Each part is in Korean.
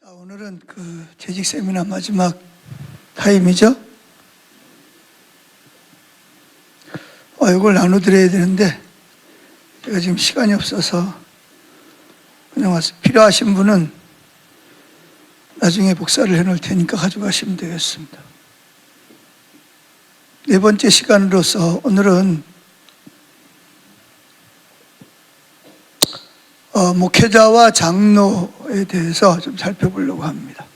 오늘은 그 재직 세미나 마지막 타임이죠. 이걸 나눠드려야 되는데 제가 지금 시간이 없어서 그냥 와서 필요하신 분은 나중에 복사를 해놓을 테니까 가져가시면 되겠습니다. 네 번째 시간으로서 오늘은 목회자와 장로에 대해서 좀 살펴보려고 합니다.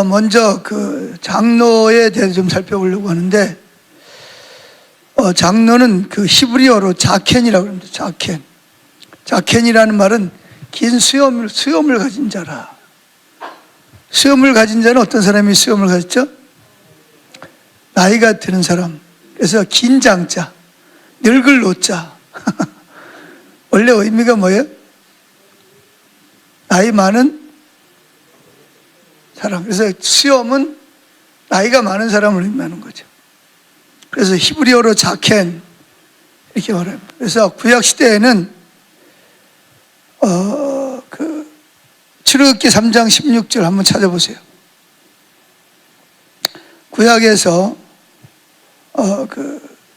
먼저 그 장로에 대해서 좀 살펴보려고 하는데, 장로는 그 히브리어로 자켄이라고 합니다. 자켄. 자켄이라는 말은 긴 수염을 가진 자라. 수염을 가진 자는 어떤 사람이 수염을 가졌죠? 나이가 드는 사람. 그래서 긴 장자, 늙을 노자. 원래 의미가 뭐예요? 나이 많은 사람. 그래서 수염은 나이가 많은 사람을 의미하는 거죠. 그래서 히브리어로 자켄 이렇게 말합니다. 그래서 구약 시대에는 출애굽기 3장 16절 한번 찾아보세요. 구약에서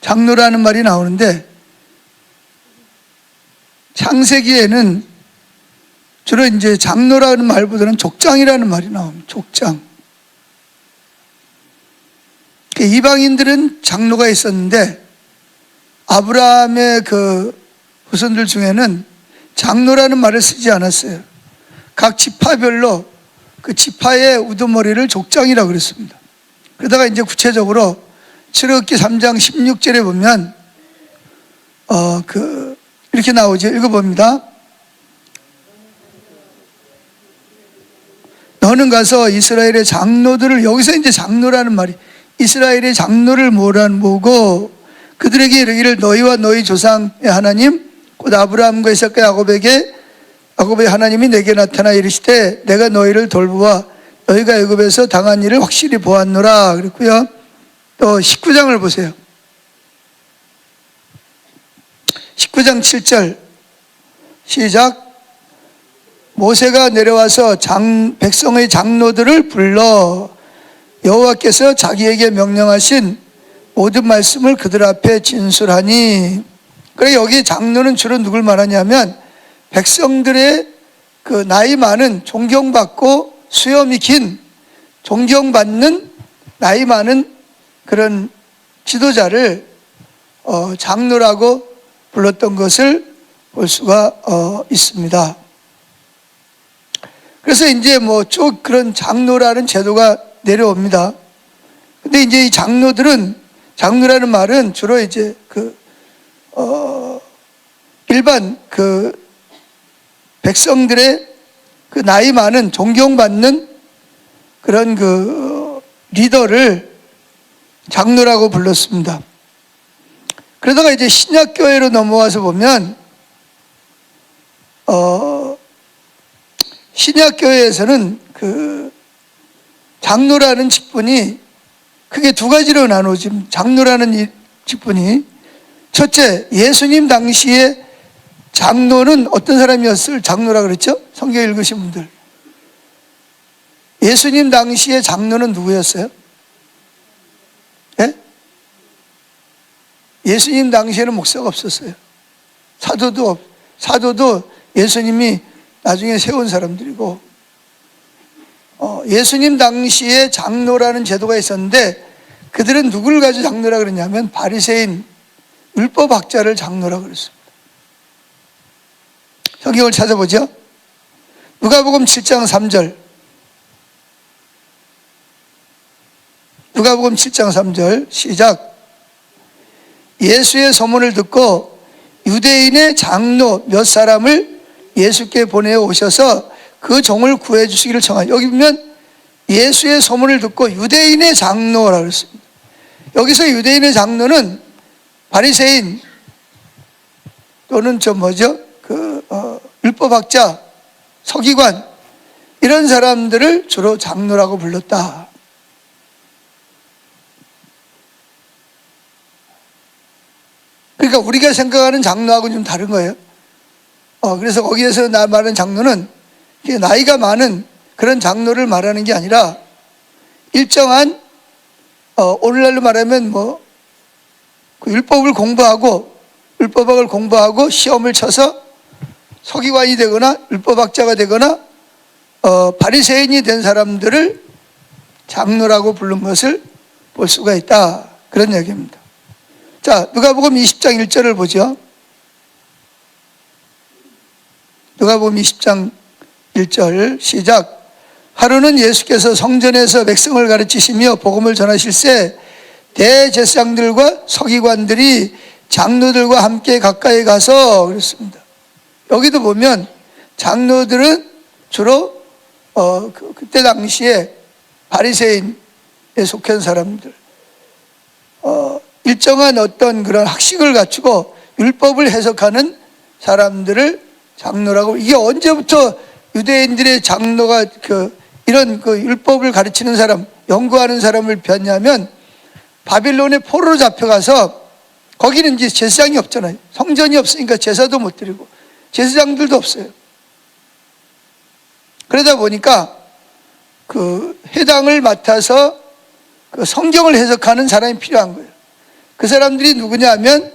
장로라는 말이 나오는데, 창세기에는 주로 이제 장로라는 말보다는 족장이라는 말이 나옵니다. 족장. 이방인들은 장로가 있었는데 아브라함의 그 후손들 중에는 장로라는 말을 쓰지 않았어요. 각 지파별로 그 지파의 우두머리를 족장이라고 그랬습니다. 그러다가 이제 구체적으로 출애굽기 3장 16절에 보면 이렇게 나오죠. 읽어봅니다. 너는 가서 이스라엘의 장로들을, 여기서 이제 장로라는 말이 이스라엘의 장로를 모으고 그들에게 이르기를 너희와 너희 조상의 하나님 곧 아브라함과 이삭과 야곱의 하나님이 내게 나타나 이르시되 내가 너희를 돌보아 너희가 애굽에서 당한 일을 확실히 보았노라 그랬고요. 또 19장을 보세요. 19장 7절 시작. 모세가 내려와서 백성의 장로들을 불러 여호와께서 자기에게 명령하신 모든 말씀을 그들 앞에 진술하니. 그래, 여기 장로는 주로 누굴 말하냐면 백성들의 그 나이 많은, 존경받고 수염이 긴, 존경받는 나이 많은 그런 지도자를 장로라고 불렀던 것을 볼 수가 있습니다. 그래서 이제 뭐 쭉 그런 장로라는 제도가 내려옵니다. 근데 이제 이 장로라는 말은 주로 이제 일반 백성들의 그 나이 많은 존경받는 그런 리더를 장로라고 불렀습니다. 그러다가 이제 신약교회로 넘어와서 보면 신약교회에서는 장로라는 직분이 크게 두 가지로 나누어지. 장로라는 이 직분이, 첫째, 예수님 당시에 장로는 어떤 사람이었을 장로라 그랬죠? 성경 읽으신 분들, 예수님 당시에 장로는 누구였어요? 예? 예수님 당시에는 목사가 없었어요. 사도도 예수님이 나중에 세운 사람들이고, 예수님 당시에 장로라는 제도가 있었는데 그들은 누구를 가지고 장로라 그랬냐면 바리새인 율법학자를 장로라 그랬습니다. 성경을 찾아보죠. 누가복음 7장 3절. 누가복음 7장 3절 시작. 예수의 소문을 듣고 유대인의 장로 몇 사람을 예수께 보내어 오셔서 그 종을 구해 주시기를 청하니. 여기 보면 예수의 소문을 듣고 유대인의 장로라고 했습니다. 여기서 유대인의 장로는 바리새인 또는 율법학자, 서기관, 이런 사람들을 주로 장로라고 불렀다. 그러니까 우리가 생각하는 장로하고는 좀 다른 거예요. 그래서 거기에서 말하는 장로는 나이가 많은 그런 장로를 말하는 게 아니라 일정한 오늘날로 말하면 그 율법학을 공부하고 시험을 쳐서 서기관이 되거나 율법학자가 되거나 바리새인이 된 사람들을 장로라고 부른 것을 볼 수가 있다, 그런 얘기입니다. 자, 누가복음 20장 1절을 보죠. 누가복음 20장 1절 시작. 하루는 예수께서 성전에서 백성을 가르치시며 복음을 전하실새 대제사장들과 서기관들이 장로들과 함께 가까이 가서, 그랬습니다. 여기도 보면 장로들은 주로 그때 당시에 바리새인에 속한 사람들, 일정한 어떤 그런 학식을 갖추고 율법을 해석하는 사람들을 장로라고. 이게 언제부터 유대인들의 장로가 이런 율법을 가르치는 사람, 연구하는 사람을 폈냐면 바빌론에 포로로 잡혀가서 거기는 이제 제사장이 없잖아요. 성전이 없으니까 제사도 못 드리고 제사장들도 없어요. 그러다 보니까 그 해당을 맡아서 그 성경을 해석하는 사람이 필요한 거예요. 그 사람들이 누구냐 하면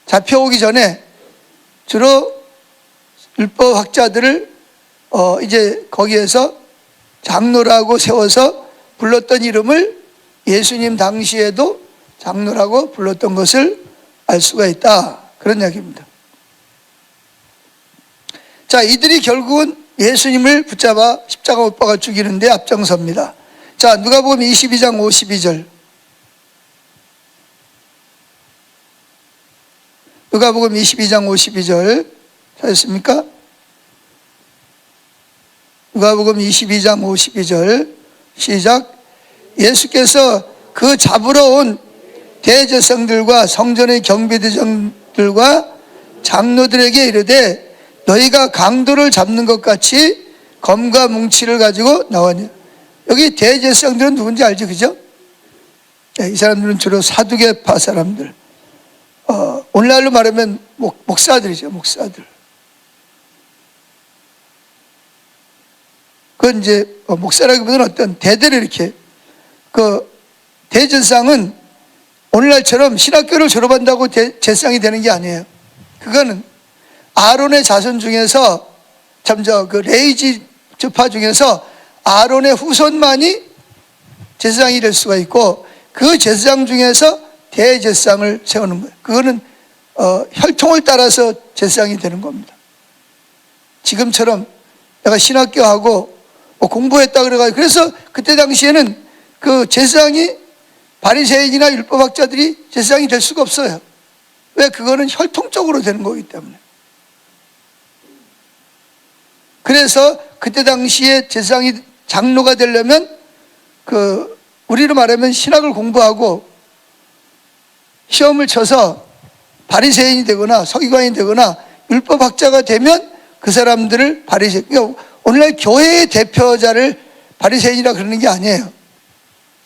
잡혀오기 전에 주로 율법학자들을 이제 거기에서 장로라고 세워서 불렀던 이름을 예수님 당시에도 장로라고 불렀던 것을 알 수가 있다, 그런 이야기입니다. 자, 이들이 결국은 예수님을 붙잡아 십자가 못 박아 죽이는데 앞장섭니다. 자, 누가복음 22장 52절. 누가복음 22장 52절 찾았습니까? 누가복음 22장 52절 시작. 예수께서 그 잡으러 온 대제사장들과 성전의 경비대장들과 장로들에게 이르되 너희가 강도를 잡는 것 같이 검과 뭉치를 가지고 나왔냐. 여기 대제사장들은 누군지 알죠, 그죠? 이 사람들은 주로 사두개파 사람들, 오늘날로 말하면 목사들이죠, 목사들. 그건 이제 목사라기보다는 어떤 대대를 이렇게, 대제사장은 오늘날처럼 신학교를 졸업한다고 제사장이 되는 게 아니에요. 그거는 아론의 자손 중에서 레이지 지파 중에서 아론의 후손만이 제사장이 될 수가 있고, 그 제사장 중에서 대제사장을 세우는 거예요. 그거는 혈통을 따라서 제사장이 되는 겁니다. 지금처럼 내가 신학교하고 공부했다 그래가지고, 그래서 그때 당시에는 그 제사장이 바리새인이나 율법학자들이 제사장이 될 수가 없어요. 왜? 그거는 혈통적으로 되는 거기 때문에. 그래서 그때 당시에 제사장이 장로가 되려면 우리로 말하면 신학을 공부하고 시험을 쳐서 바리새인이 되거나 서기관이 되거나 율법학자가 되면 그 사람들을 바리새인, 그러니까 오늘날 교회의 대표자를 바리새인이라 그러는 게 아니에요.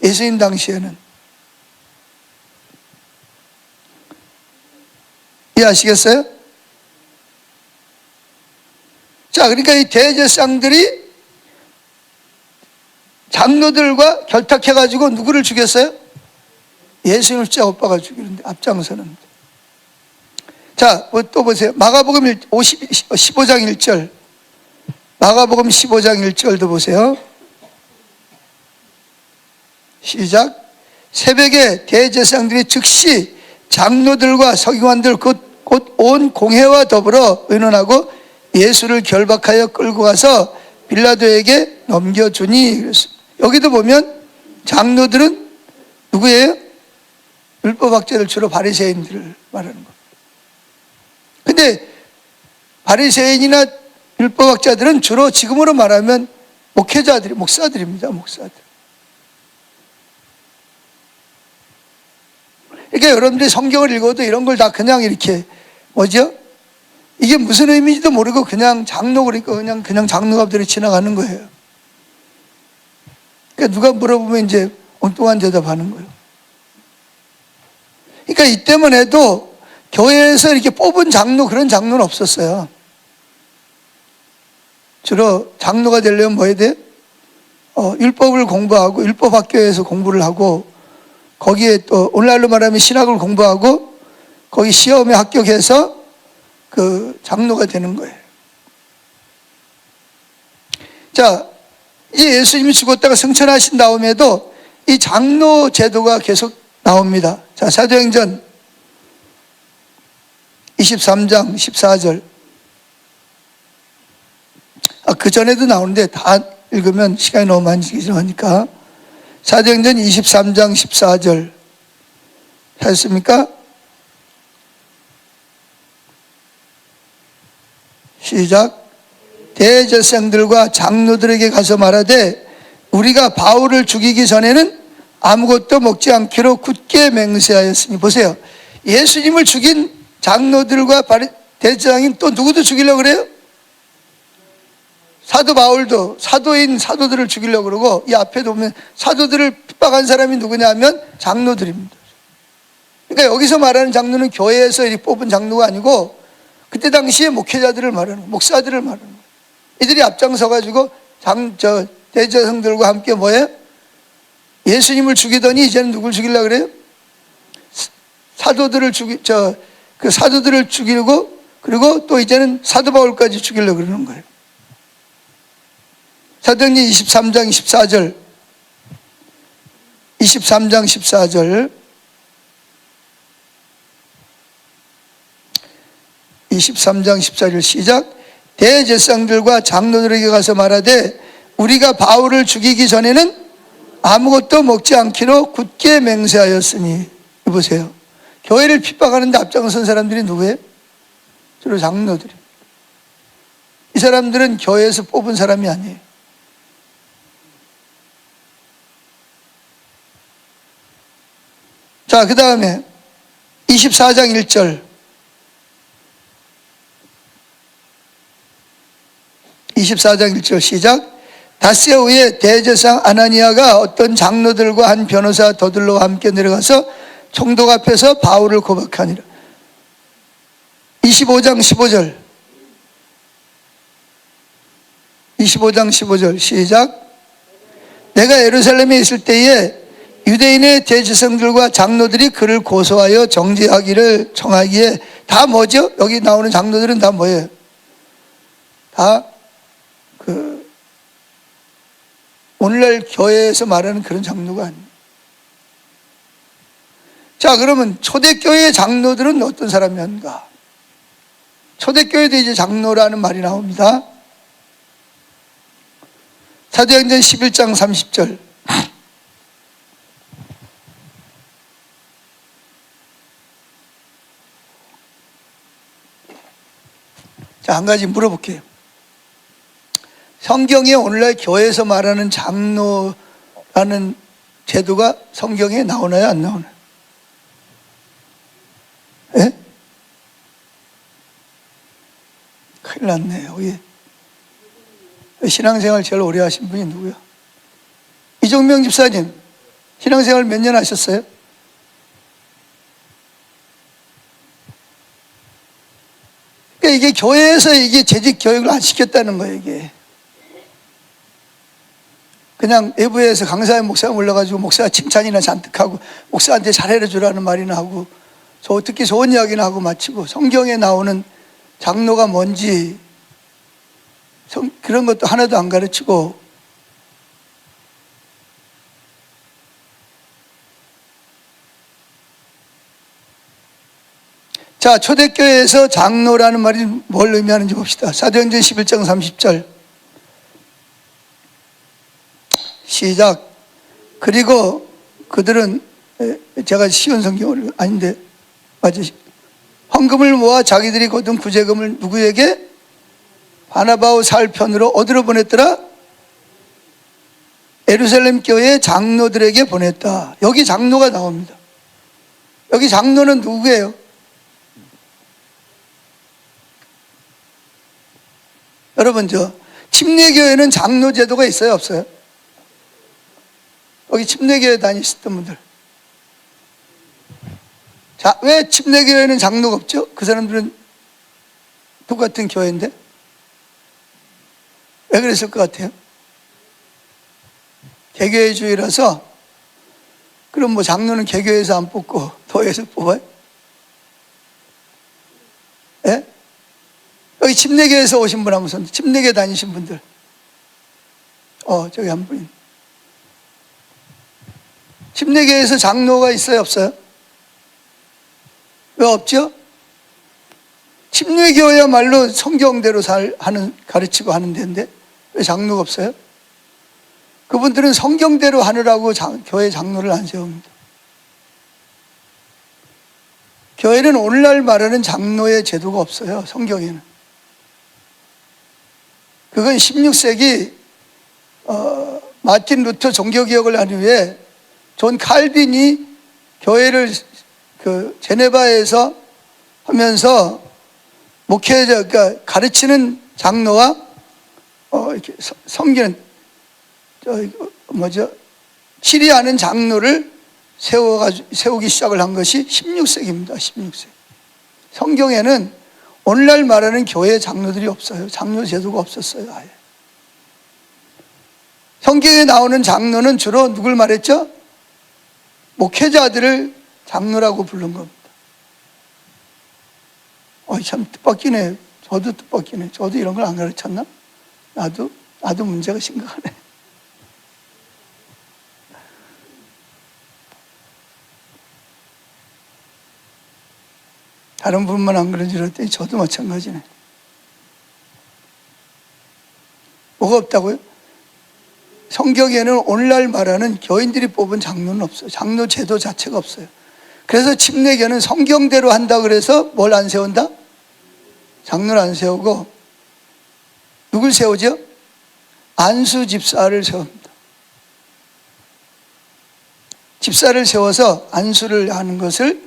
예수님 당시에는. 이해하시겠어요? 자, 그러니까 이 대제사장들이 장로들과 결탁해가지고 누구를 죽였어요? 예수님을 십자가 못 박아 죽이는데 앞장서는. 자, 또 보세요. 마가복음 15장 1절. 마가복음 15장 1절도 보세요. 시작. 새벽에 대제사장들이 즉시 장로들과 서기관들 곧 온 공회와 더불어 의논하고 예수를 결박하여 끌고 가서 빌라도에게 넘겨주니, 그랬습니다. 여기도 보면 장로들은 누구예요? 율법학자들, 주로 바리새인들을 말하는 겁니다. 근데 바리새인이나 율법학자들은 주로 지금으로 말하면 목사들입니다. 목사들. 그러니까 여러분들이 성경을 읽어도 이런 걸 다 그냥 이렇게 이게 무슨 의미인지도 모르고 그냥 장로, 그러니까 그냥 장로갑들이 지나가는 거예요. 그러니까 누가 물어보면 이제 엉뚱한 대답하는 거예요. 그러니까 이때만 해도 교회에서 이렇게 뽑은 장로, 그런 장로는 없었어요. 주로 장로가 되려면 뭐 해야 돼? 율법을 공부하고 율법학교에서 공부를 하고 거기에 또 오늘날로 말하면 신학을 공부하고 거기 시험에 합격해서 그 장로가 되는 거예요. 자, 이제 예수님이 죽었다가 승천하신 다음에도 이 장로 제도가 계속 나옵니다. 자, 사도행전 23장 14절. 그 전에도 나오는데 다 읽으면 시간이 너무 많이 지나니까. 사도행전 23장 14절 찾았습니까? 시작. 대제사장들과 장로들에게 가서 말하되 우리가 바울을 죽이기 전에는 아무것도 먹지 않기로 굳게 맹세하였으니. 보세요, 예수님을 죽인 장로들과 대제사장이 또 누구도 죽이려고 그래요? 사도 바울도 사도들을 죽이려고 그러고, 이 앞에 보면 사도들을 핍박한 사람이 누구냐 하면 장로들입니다. 그러니까 여기서 말하는 장로는 교회에서 뽑은 장로가 아니고 그때 당시에 목회자들을 말하는 거예요. 목사들을 말하는 거예요. 이들이 앞장서 가지고 대제사장들과 함께 뭐예요? 예수님을 죽이더니 이제는 누굴 죽이려고 그래요? 사도들을 죽이고, 그리고 또 이제는 사도 바울까지 죽이려고 그러는 거예요. 사도행전 23장 14절 23장 14절 23장 14절 시작. 대제사장들과 장로들에게 가서 말하되 우리가 바울을 죽이기 전에는 아무것도 먹지 않기로 굳게 맹세하였으니. 보세요, 교회를 핍박하는데 앞장선 사람들이 누구예요? 주로 장로들이에요. 이 사람들은 교회에서 뽑은 사람이 아니에요. 자, 그 다음에 24장 1절 24장 1절 시작. 닷새 후에 대제사장 아나니아가 어떤 장로들과 한 변호사 더들로와 함께 내려가서 총독 앞에서 바울을 고백하니라. 25장 15절 25장 15절 시작. 내가 예루살렘에 있을 때에 유대인의 대제사장들과 장로들이 그를 고소하여 정죄하기를 청하기에. 다 뭐죠? 여기 나오는 장로들은 다 뭐예요? 다 오늘날 교회에서 말하는 그런 장로가 아니에요. 자, 그러면 초대교회의 장로들은 어떤 사람이었는가? 초대교회도 이제 장로라는 말이 나옵니다. 사도행전 11장 30절 자, 한 가지 물어볼게요. 성경에 오늘날 교회에서 말하는 장로라는 제도가 성경에 나오나요, 안 나오나요? 예? 큰일 났네요. 신앙생활 제일 오래 하신 분이 누구야? 이종명 집사님, 신앙생활 몇 년 하셨어요? 그러니까 이게 교회에서 이게 재직 교육을 안 시켰다는 거예요, 이게. 그냥 외부에서 강사의 목사가 올라가지고 목사가 칭찬이나 잔뜩 하고 목사한테 잘해 주라는 말이나 하고 특히 좋은 이야기나 하고 마치고, 성경에 나오는 장로가 뭔지 그런 것도 하나도 안 가르치고. 자, 초대교회에서 장로라는 말이 뭘 의미하는지 봅시다. 사도행전 11장 30절 시작. 그리고 그들은, 제가 쉬운 성경을 아닌데 맞아, 헌금을 모아 자기들이 거둔 구제금을 누구에게? 바나바와 사울 편으로 어디로 보냈더라? 예루살렘 교회 장로들에게 보냈다. 여기 장로가 나옵니다. 여기 장로는 누구예요? 여러분, 침례교회는 장로 제도가 있어요, 없어요? 여기 침례교회 다니셨던 분들, 자, 왜 침례교회는 장로가 없죠? 그 사람들은 똑같은 교회인데 왜 그랬을 것 같아요? 개교회주의라서. 그럼 뭐 장로는 개교회에서 안 뽑고 교회에서 뽑아요? 예? 여기 침례교회에서 오신 분 한번 손, 침례교회 다니신 분들. 저기 한 분. 침례교회에서 장로가 있어요, 없어요? 왜 없죠? 침례교회야말로 성경대로 가르치고 하는 데인데 왜 장로가 없어요? 그분들은 성경대로 하느라고 교회 장로를 안 세웁니다. 교회는 오늘날 말하는 장로의 제도가 없어요, 성경에는. 그건 16세기 마틴 루터 종교개혁을 한 후에 존 칼빈이 교회를 제네바에서 하면서 목회자, 그러니까 가르치는 장로와 이렇게 섬기는 치리하는 장로를 세우기 시작을 한 것이 16세기입니다. 16세기. 성경에는 오늘날 말하는 교회 장로들이 없어요. 장로 제도가 없었어요, 아예. 성경에 나오는 장로는 주로 누굴 말했죠? 목회자들을 장로라고 부른 겁니다. 참 뜻밖이네. 저도 뜻밖이네. 저도 이런 걸 안 가르쳤나? 나도 문제가 심각하네. 다른 분만 안 그런 줄 알았더니 저도 마찬가지네. 뭐가 없다고요? 성경에는 오늘날 말하는 교인들이 뽑은 장로는 없어요. 장로 제도 자체가 없어요. 그래서 침례교는 성경대로 한다 그래서 뭘 안 세운다? 장로를 안 세우고 누굴 세우죠? 안수 집사를 세웁니다. 집사를 세워서 안수를 하는 것을,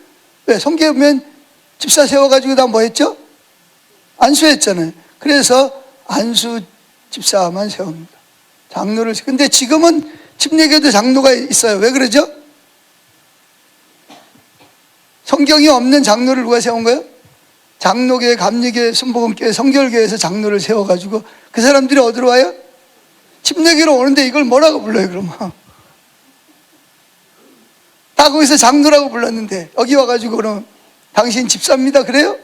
왜? 성경에 보면 집사 세워가지고 다 뭐 했죠? 안수했잖아요. 그래서 안수 집사만 세웁니다. 장로를. 근데 지금은 침례교도 장로가 있어요. 왜 그러죠? 성경이 없는 장로를 누가 세운 거예요? 장로교회, 감리교회, 순복음교회, 성결교회에서 장로를 세워가지고 그 사람들이 어디로 와요? 침례교로 오는데 이걸 뭐라고 불러요, 그러면? 다 거기서 장로라고 불렀는데 여기 와가지고 그럼 당신 집사입니다, 그래요?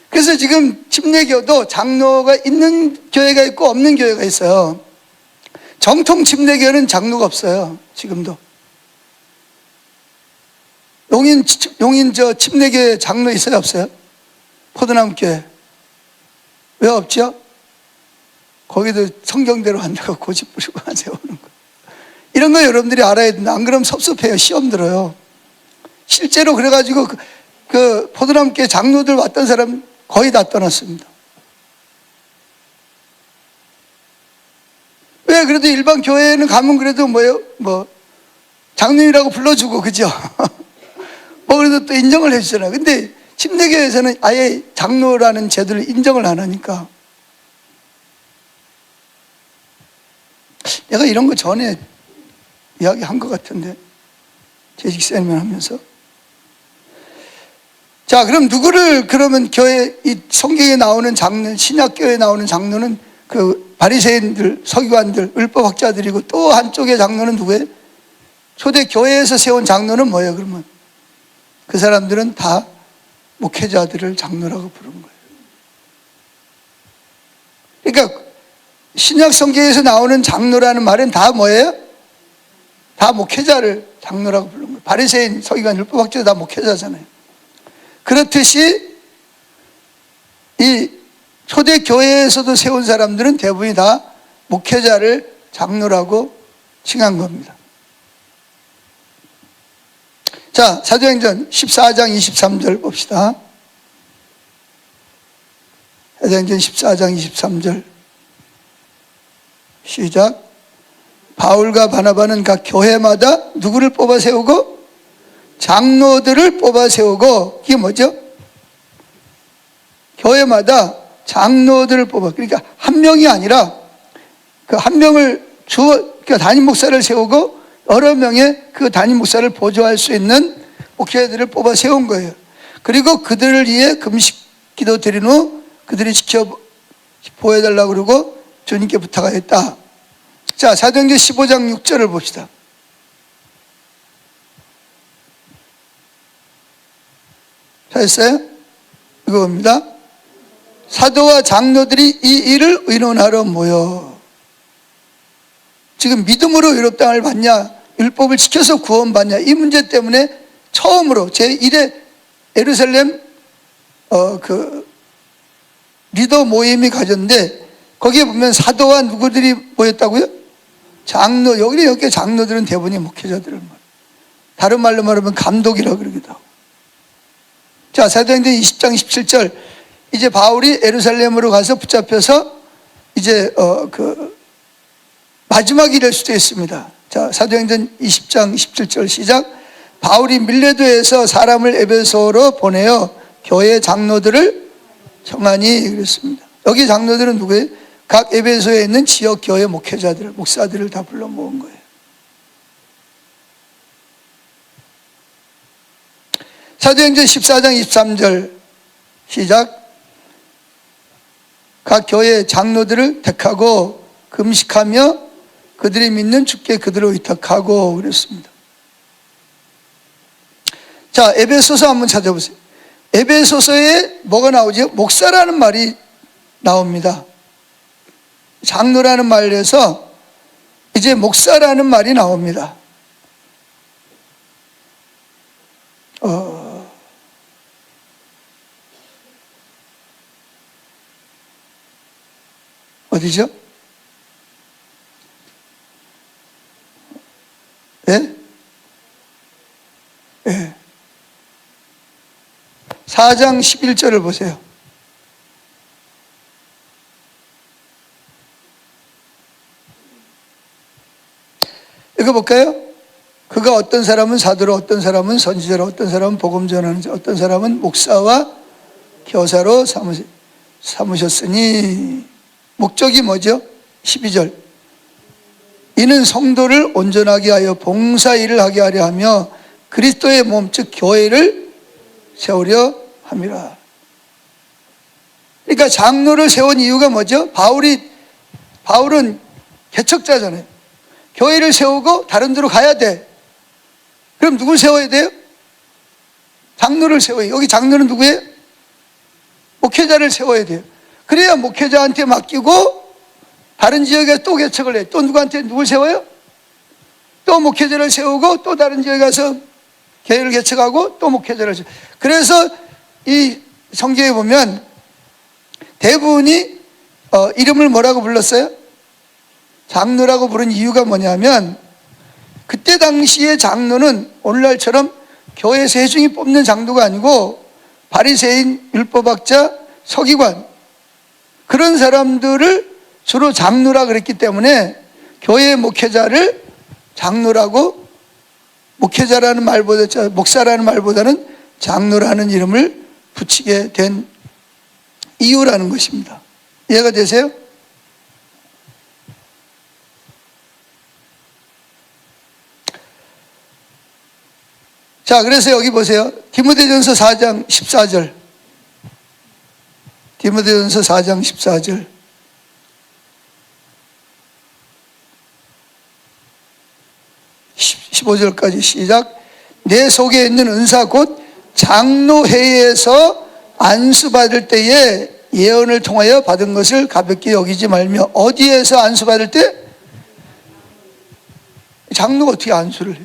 그래서 지금 침례교도 장로가 있는 교회가 있고 없는 교회가 있어요. 정통 침례교회는 장로가 없어요, 지금도. 용인 침례교회 장로 있어요, 없어요? 포도나무교회. 왜 없죠? 거기도 성경대로 한다고 고집 부리고 안 세우는 거. 이런 거 여러분들이 알아야 된다. 안 그러면 섭섭해요. 시험 들어요. 실제로 그래가지고 그 포도나무교회 장로들 왔던 사람 거의 다 떠났습니다. 왜? 그래도 일반 교회에는 가면 그래도 장로이라고 불러주고, 그죠? 그래도 또 인정을 해주잖아요. 근데 침례교회에서는 아예 장로라는 제도를 인정을 안 하니까. 내가 이런 거 전에 이야기한 것 같은데, 재직 세미나 하면서. 자, 그럼 누구를, 그러면 이 성경에 나오는 장로, 신약교회에 나오는 장로는 그 바리새인들, 서기관들, 율법학자들이고, 또 한쪽의 장로는 누구예요? 초대 교회에서 세운 장로는 뭐예요, 그러면? 그 사람들은 다 목회자들을 장로라고 부른 거예요. 그러니까 신약 성경에서 나오는 장로라는 말은 다 뭐예요? 다 목회자를 장로라고 부른 거예요. 바리새인, 서기관, 율법학자 다 목회자잖아요. 그렇듯이 이 초대 교회에서도 세운 사람들은 대부분이 다 목회자를 장로라고 칭한 겁니다. 자, 사도행전 14장 23절 봅시다. 사도행전 14장 23절 시작. 바울과 바나바는 각 교회마다 누구를 뽑아 세우고? 장로들을 뽑아 세우고. 이게 뭐죠? 교회마다 장로들을 뽑아. 그러니까 한 명이 아니라 그 한 명을 그러니까 담임 목사를 세우고 여러 명의 그 담임 목사를 보조할 수 있는 목회자들을 뽑아 세운 거예요. 그리고 그들을 위해 금식 기도 드린 후 그들이 지켜 보여달라고 그러고 주님께 부탁하였다. 자, 사도행전 15장 6절을 봅시다. 찾았어요? 이거입니다. 사도와 장로들이 이 일을 의논하러 모여. 지금 믿음으로 율법당을 받냐, 율법을 지켜서 구원받냐, 이 문제 때문에 처음으로 제1회 예루살렘 리더 모임이 가졌는데, 거기에 보면 사도와 누구들이 모였다고요? 장로. 여기 장로들은 대부분이 목회자들을 말해요. 다른 말로 말하면 감독이라고 그러기도 하고. 자, 사도행전 20장 17절. 이제 바울이 예루살렘으로 가서 붙잡혀서 이제 마지막이 될 수도 있습니다. 자, 사도행전 20장 17절 시작. 바울이 밀레도에서 사람을 에베소로 보내어 교회 장로들을 청하니 그랬습니다. 여기 장로들은 누구예요? 각 에베소에 있는 지역 교회 목회자들, 목사들을 다 불러 모은 거예요. 사도행전 14장 23절 시작. 각 교회 장로들을 택하고 금식하며 그들이 믿는 주께 그들을 의탁하고 그랬습니다. 자, 에베소서 한번 찾아보세요. 에베소서에 뭐가 나오죠? 목사라는 말이 나옵니다. 장로라는 말에서 이제 목사라는 말이 나옵니다. 어디죠? 예? 예. 4장 11절을 보세요. 읽어볼까요? 그가 어떤 사람은 사도로, 어떤 사람은 선지자로, 어떤 사람은 복음 전하는 자, 어떤 사람은 목사와 교사로 삼으셨으니. 목적이 뭐죠? 12절. 이는 성도를 온전하게 하여 봉사일을 하게 하려 하며 그리스도의 몸, 즉 교회를 세우려 함이라. 그러니까 장로를 세운 이유가 뭐죠? 바울은 개척자잖아요. 교회를 세우고 다른 데로 가야 돼. 그럼 누굴 세워야 돼요? 장로를 세워요. 여기 장로는 누구예요? 목회자를 세워야 돼요. 그래야 목회자한테 맡기고 다른 지역에 또 개척을 해요. 또 누굴 세워요? 또 목회자를 세우고 또 다른 지역에 가서 교회를 개척하고 또 목회자를 세워요. 그래서 이 성경에 보면 대부분이 이름을 뭐라고 불렀어요? 장로라고 부른 이유가 뭐냐면, 그때 당시의 장로는 오늘날처럼 교회에서 회중이 뽑는 장로가 아니고 바리새인, 율법학자, 서기관, 그런 사람들을 주로 장로라 그랬기 때문에 교회 목회자를 장로라고, 목회자라는 말보다, 목사라는 말보다는 장로라는 이름을 붙이게 된 이유라는 것입니다. 이해가 되세요? 자, 그래서 여기 보세요. 디모데전서 4장 14절. 디모데전서 4장 14절. (15절까지) 시작. 내 속에 있는 은사 곧 장로회의에서 안수받을 때에 예언을 통하여 받은 것을 가볍게 여기지 말며. 어디에서 안수받을 때? 장로가 어떻게 안수를 해요?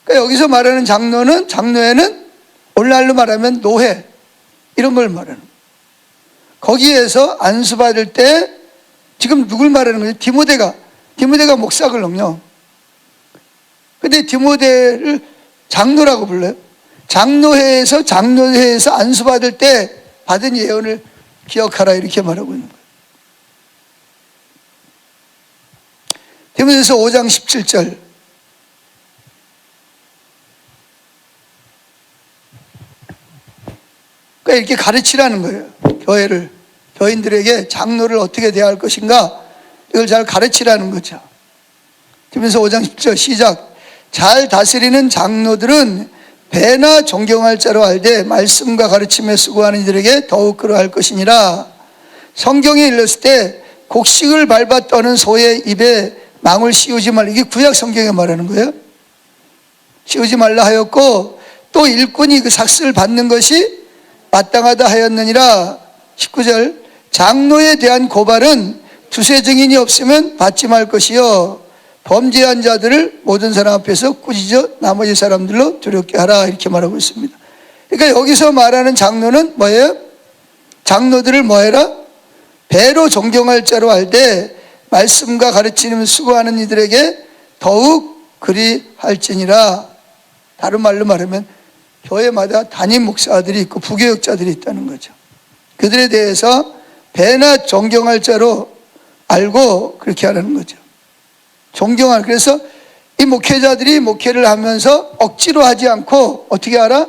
그러니까 여기서 말하는 장로는, 장로회는 오늘날로 말하면 노회, 이런 걸 말하는 거예요. 거기에서 안수받을 때, 지금 누굴 말하는 거예요? 디모데가 목사거든요. 근데 디모데를 장로라고 불러요. 장로회에서 안수받을 때 받은 예언을 기억하라, 이렇게 말하고 있는 거예요. 디모데서 5장 17절. 그러니까 이렇게 가르치라는 거예요. 교인들에게 장로를 어떻게 대할 것인가, 이걸 잘 가르치라는 거죠. 디모데전서 5장 10절 시작. 잘 다스리는 장로들은 배나 존경할 자로 알되 말씀과 가르침에 수고하는 이들에게 더욱 그러할 것이니라. 성경에 일렀을 때 곡식을 밟아 떠는 소의 입에 망을 씌우지 말라. 이게 구약 성경에 말하는 거예요. 씌우지 말라 하였고 또 일꾼이 그 삭슬을 받는 것이 마땅하다 하였느니라. 19절 장로에 대한 고발은 두세 증인이 없으면 받지 말 것이요 범죄한 자들을 모든 사람 앞에서 꾸짖어 나머지 사람들로 두렵게 하라. 이렇게 말하고 있습니다. 그러니까 여기서 말하는 장로는 뭐예요? 장로들을 뭐해라? 배로 존경할 자로 알되 말씀과 가르치는 수고하는 이들에게 더욱 그리할지니라. 다른 말로 말하면 교회마다 담임 목사들이 있고 부교역자들이 있다는 거죠. 그들에 대해서 배나 존경할 자로 알고 그렇게 하라는 거죠. 존경할. 그래서 이 목회자들이 목회를 하면서 억지로 하지 않고 어떻게 하라?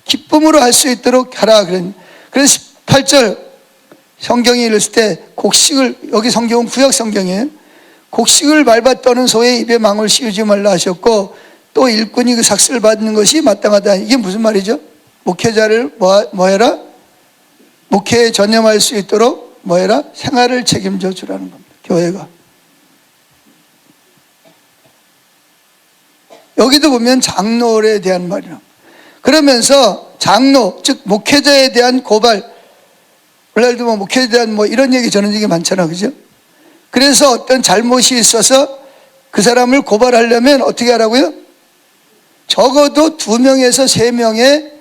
기쁨으로 할 수 있도록 하라. 그래서 18절 성경이 읽었을 때 곡식을, 여기 성경은 구약 성경이에요. 곡식을 밟아 떠는 소의 입에 망을 씌우지 말라 하셨고 또 일꾼이 그 삭슬을 받는 것이 마땅하다. 이게 무슨 말이죠? 목회자를 뭐해라? 목회에 전념할 수 있도록 뭐해라? 생활을 책임져 주라는 겁니다. 교회가. 여기도 보면 장로에 대한 말이라. 그러면서 장로, 즉 목회자에 대한 고발, 원래도 뭐 목회자에 대한 뭐 이런 얘기 저런 얘기 많잖아, 그죠? 그래서 어떤 잘못이 있어서 그 사람을 고발하려면 어떻게 하라고요? 적어도 2명에서 3명의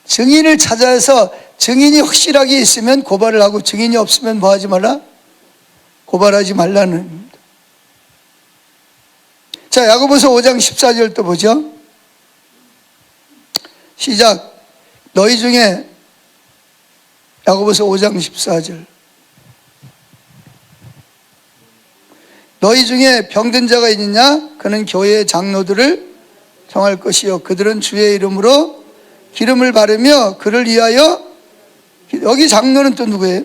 증인을 찾아서 증인이 확실하게 있으면 고발을 하고 증인이 없으면 뭐 하지 말라? 고발하지 말라는 겁니다. 자, 야고보서 5장 14절 또 보죠. 시작. 너희 중에 야고보서 5장 14절 너희 중에 병든 자가 있느냐? 그는 교회의 장로들을 정할 것이요 그들은 주의 이름으로 기름을 바르며 그를 위하여. 여기 장로는 또 누구예요?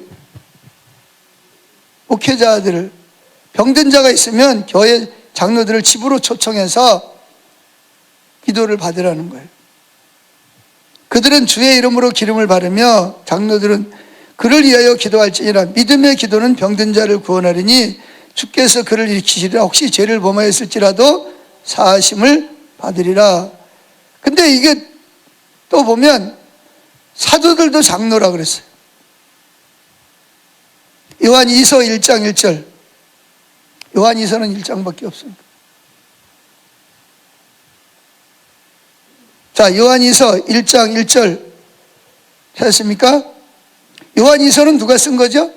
목회자들을. 병든 자가 있으면 교회 장로들을 집으로 초청해서 기도를 받으라는 거예요. 그들은 주의 이름으로 기름을 바르며 장로들은 그를 위하여 기도할지니라. 믿음의 기도는 병든 자를 구원하리니 주께서 그를 일으키시리라. 혹시 죄를 범하였을지라도 사하심을 받으리라. 근데 이게 또 보면 사도들도 장로라 그랬어요. 요한 2서 1장 1절. 요한 2서는 1장밖에 없습니다. 자, 요한 2서 1장 1절 찾았습니까? 요한 2서는 누가 쓴 거죠?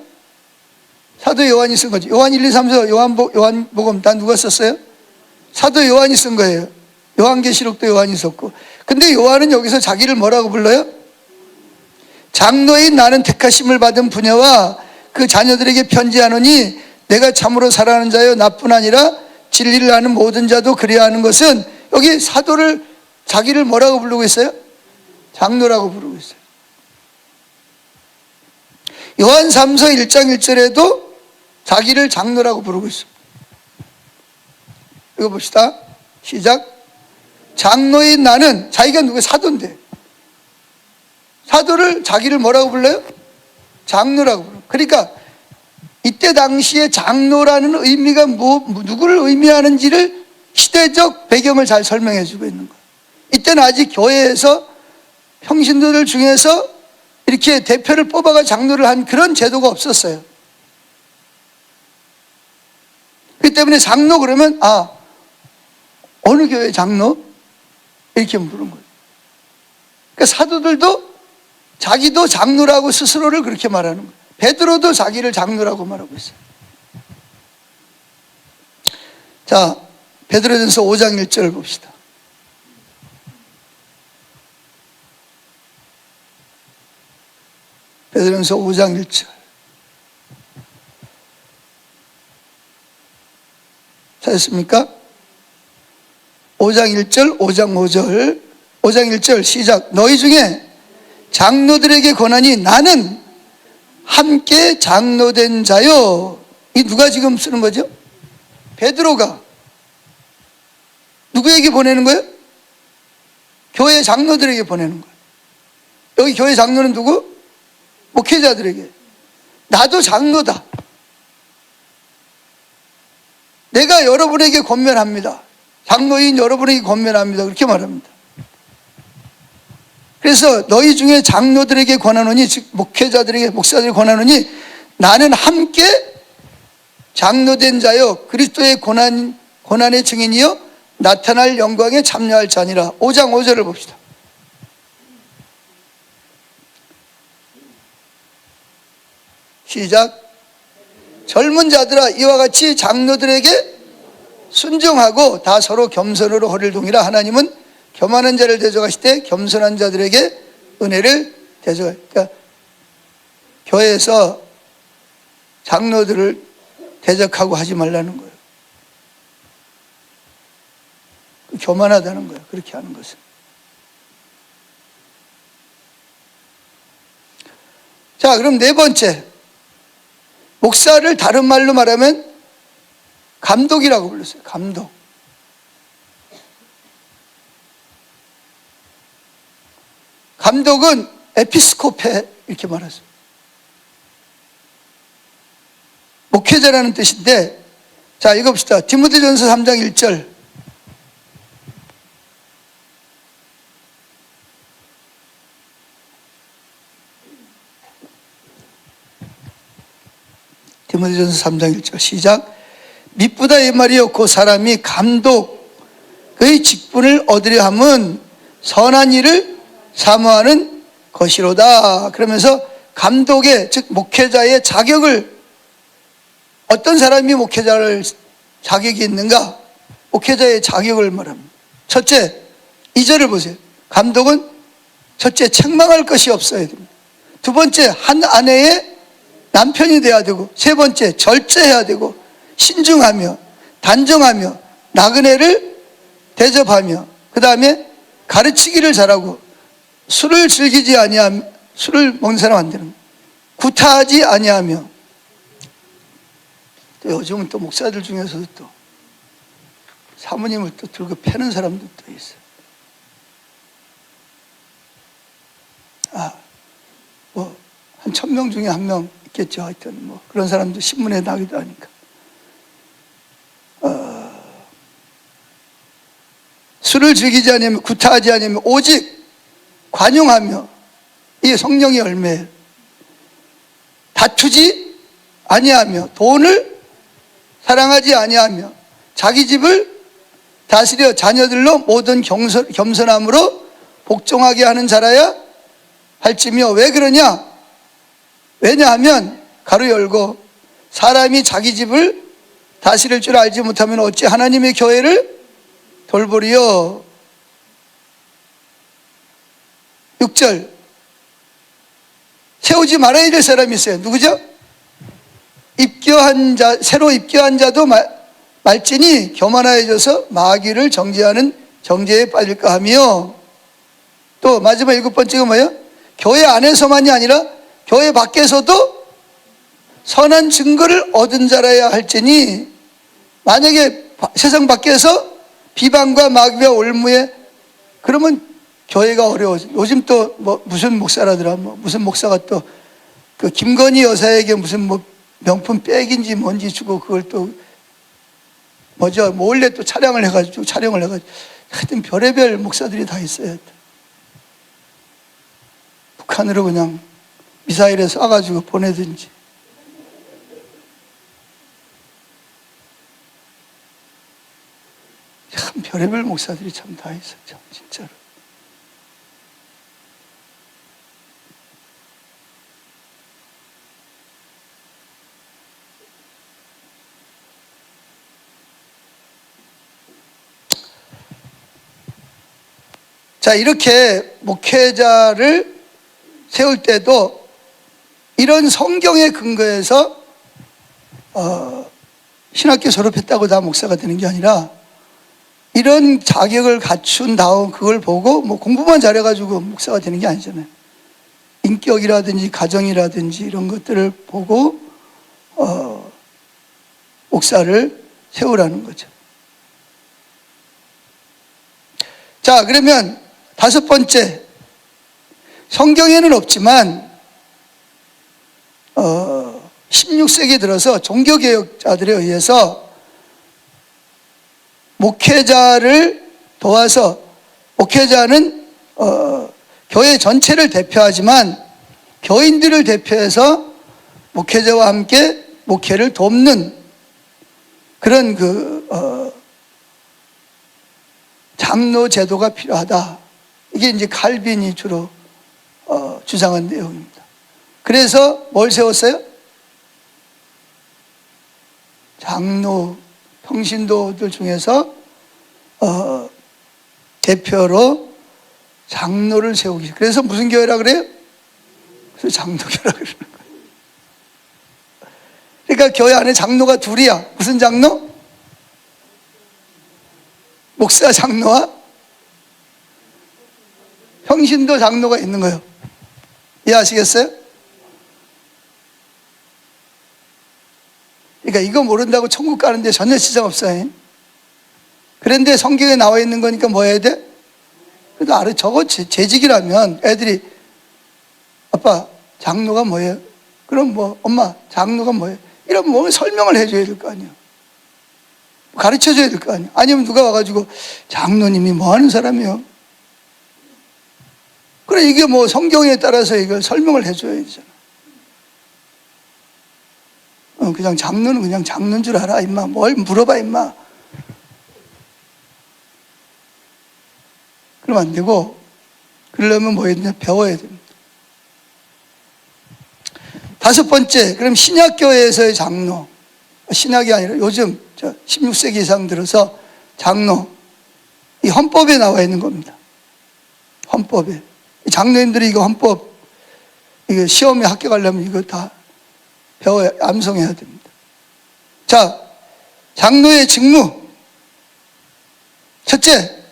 사도 요한이 쓴 거죠. 요한 1, 2, 3, 4 요한복음 다 누가 썼어요? 사도 요한이 쓴 거예요. 요한계시록도 요한이 썼고. 근데 요한은 여기서 자기를 뭐라고 불러요? 장로인 나는 택하심을 받은 부녀와 그 자녀들에게 편지하노니 내가 참으로 사랑하는 자여 나뿐 아니라 진리를 아는 모든 자도 그래야 하는 것은, 여기 사도를 자기를 뭐라고 부르고 있어요? 장로라고 부르고 있어요. 요한 3서 1장 1절에도 자기를 장로라고 부르고 있습니다. 이거 봅시다. 시작. 장로인 나는, 자기가 누구예요? 사도인데 사도를 자기를 뭐라고 불러요? 장로라고 불러요. 그러니까 이때 당시에 장로라는 의미가 누구를 의미하는지를 시대적 배경을 잘 설명해 주고 있는 거예요. 이때는 아직 교회에서 평신도들 중에서 이렇게 대표를 뽑아가 장로를 한 그런 제도가 없었어요. 그렇기 때문에 장로 그러면 어느 교회 장로? 이렇게 물은 거예요. 그러니까 사도들도 자기도 장로라고 스스로를 그렇게 말하는 거예요. 베드로도 자기를 장로라고 말하고 있어요. 자, 베드로전서 5장 1절을 봅시다. 베드로전서 5장 1절. 찾았습니까? 5장 1절, 5장 5절. 5장 1절 시작. 너희 중에 장로들에게 권하니 나는 함께 장로된 자요. 이 누가 지금 쓰는 거죠? 베드로가 누구에게 보내는 거예요? 교회 장로들에게 보내는 거예요. 여기 교회 장로는 누구? 목회자들에게. 나도 장로다. 내가 여러분에게 권면합니다. 장로인 여러분에게 권면합니다. 그렇게 말합니다. 그래서 너희 중에 장로들에게 권하노니, 즉 목회자들에게, 목사들에게 권하노니, 나는 함께 장로된 자여 그리스도의 고난의 증인이여 나타날 영광에 참여할 자니라. 5장 5절을 봅시다. 시작. 젊은 자들아, 이와 같이 장로들에게 순종하고 다 서로 겸손으로 허리를 동이라. 하나님은 겸하는 자를 대적하실 때 겸손한 자들에게 은혜를 대적하시라. 그러니까 교회에서 장로들을 대적하고 하지 말라는 거예요. 교만하다는 거예요. 그렇게 하는 것은. 자, 그럼 네 번째, 목사를 다른 말로 말하면 감독이라고 불렀어요. 감독. 감독은 에피스코페 이렇게 말하죠. 목회자라는 뜻인데, 자, 읽어봅시다. 디모데전서 3장 1절. 디모데전서 3장 1절 시작. 미쁘다 이 말이요 그 사람이 감독의 직분을 얻으려 함은 선한 일을 사모하는 것이로다. 그러면서 감독의, 즉 목회자의 자격을, 어떤 사람이 목회자를 자격이 있는가? 목회자의 자격을 말합니다. 첫째, 2절을 보세요. 감독은 첫째, 책망할 것이 없어야 됩니다. 두 번째, 한 아내의 남편이 돼야 되고, 세 번째, 절제해야 되고, 신중하며 단정하며 나그네를 대접하며, 그 다음에 가르치기를 잘하고, 술을 즐기지 아니하며, 술을 먹는 사람 안 되는 거예요. 구타하지 아니하며. 또 요즘은 또 목사들 중에서도 또 사모님을 또 들고 패는 사람도 또 있어요. 뭐 한 1000명 중에 한 명 있겠죠. 하여튼 뭐 그런 사람도 신문에 나기도 하니까. 술을 즐기지 않으면, 구타하지 않으면, 오직 관용하며. 이게 성령의 열매예요. 다투지 아니하며, 돈을 사랑하지 아니하며, 자기 집을 다스려 자녀들로 모든 겸손함으로 복종하게 하는 자라야 할지며. 왜 그러냐? 왜냐하면 가로 열고 사람이 자기 집을 다스릴 줄 알지 못하면 어찌 하나님의 교회를 돌보리요. 6절. 세우지 말아야 될 사람이 있어요. 누구죠? 입교한 자, 새로 입교한 자도 말지니 교만하여져서 마귀를 정죄하는 정죄에 빠질까 하며. 또 마지막 7번째가 뭐예요? 교회 안에서만이 아니라 교회 밖에서도 선한 증거를 얻은 자라야 할지니. 만약에 세상 밖에서 비방과 마귀와 올무에, 그러면 교회가 어려워져. 요즘 또 뭐 무슨 목사라더라, 뭐 무슨 목사가 또 그 김건희 여사에게 무슨 뭐 명품 백인지 뭔지 주고 그걸 또 뭐죠, 몰래 또 촬영을 해가지고 하여튼 별의별 목사들이 다 있어요. 북한으로 그냥 미사일에 쏴가지고 보내든지. 참 별의별 목사들이 참 다 있어. 참 진짜로. 자, 이렇게 목회자를 세울 때도 이런 성경의 근거에서 신학교 졸업했다고 다 목사가 되는 게 아니라, 이런 자격을 갖춘 다음 그걸 보고 뭐 공부만 잘해가지고 목사가 되는 게 아니잖아요. 인격이라든지 가정이라든지 이런 것들을 보고 목사를 세우라는 거죠. 자, 그러면 다섯 번째, 성경에는 없지만 16세기 들어서 종교개혁자들에 의해서 목회자를 도와서, 목회자는 교회 전체를 대표하지만 교인들을 대표해서 목회자와 함께 목회를 돕는 그런 장로 제도가 필요하다. 이게 이제 칼빈이 주로 주장한 내용입니다. 그래서 뭘 세웠어요? 장로, 평신도들 중에서 대표로 장로를 세우기. 그래서 무슨 교회라 그래요? 그래서 장로교라 그러는 거예요. 그러니까 교회 안에 장로가 둘이야. 무슨 장로? 목사 장로와 평신도 장로가 있는 거예요. 이해하시겠어요? 그러니까 이거 모른다고 천국 가는데 전혀 지장 없어요. 그런데 성경에 나와 있는 거니까 뭐 해야 돼? 그래도 알아. 저거 재직이라면 애들이 아빠 장로가 뭐예요? 그럼 뭐 엄마 장로가 뭐예요? 이러면 뭐 설명을 해줘야 될 거 아니에요. 가르쳐 줘야 될 거 아니에요. 아니면 누가 와가지고 장로님이 뭐 하는 사람이요? 그래, 이게 뭐 성경에 따라서 이걸 설명을 해줘야 되잖아. 그냥 장로는 그냥 장로인 줄 알아, 임마. 뭘 물어봐, 임마. 그러면 안 되고, 그러려면 뭐 해야 되냐? 배워야 됩니다. 다섯 번째, 그럼 신약교회에서의 장로. 신약이 아니라 요즘 16세기 이상 들어서 장로. 이 헌법에 나와 있는 겁니다. 헌법에. 장로님들이 이거 헌법, 이거 시험에 합격하려면 이거 다 배워야, 암송해야 됩니다. 자, 장로의 직무. 첫째,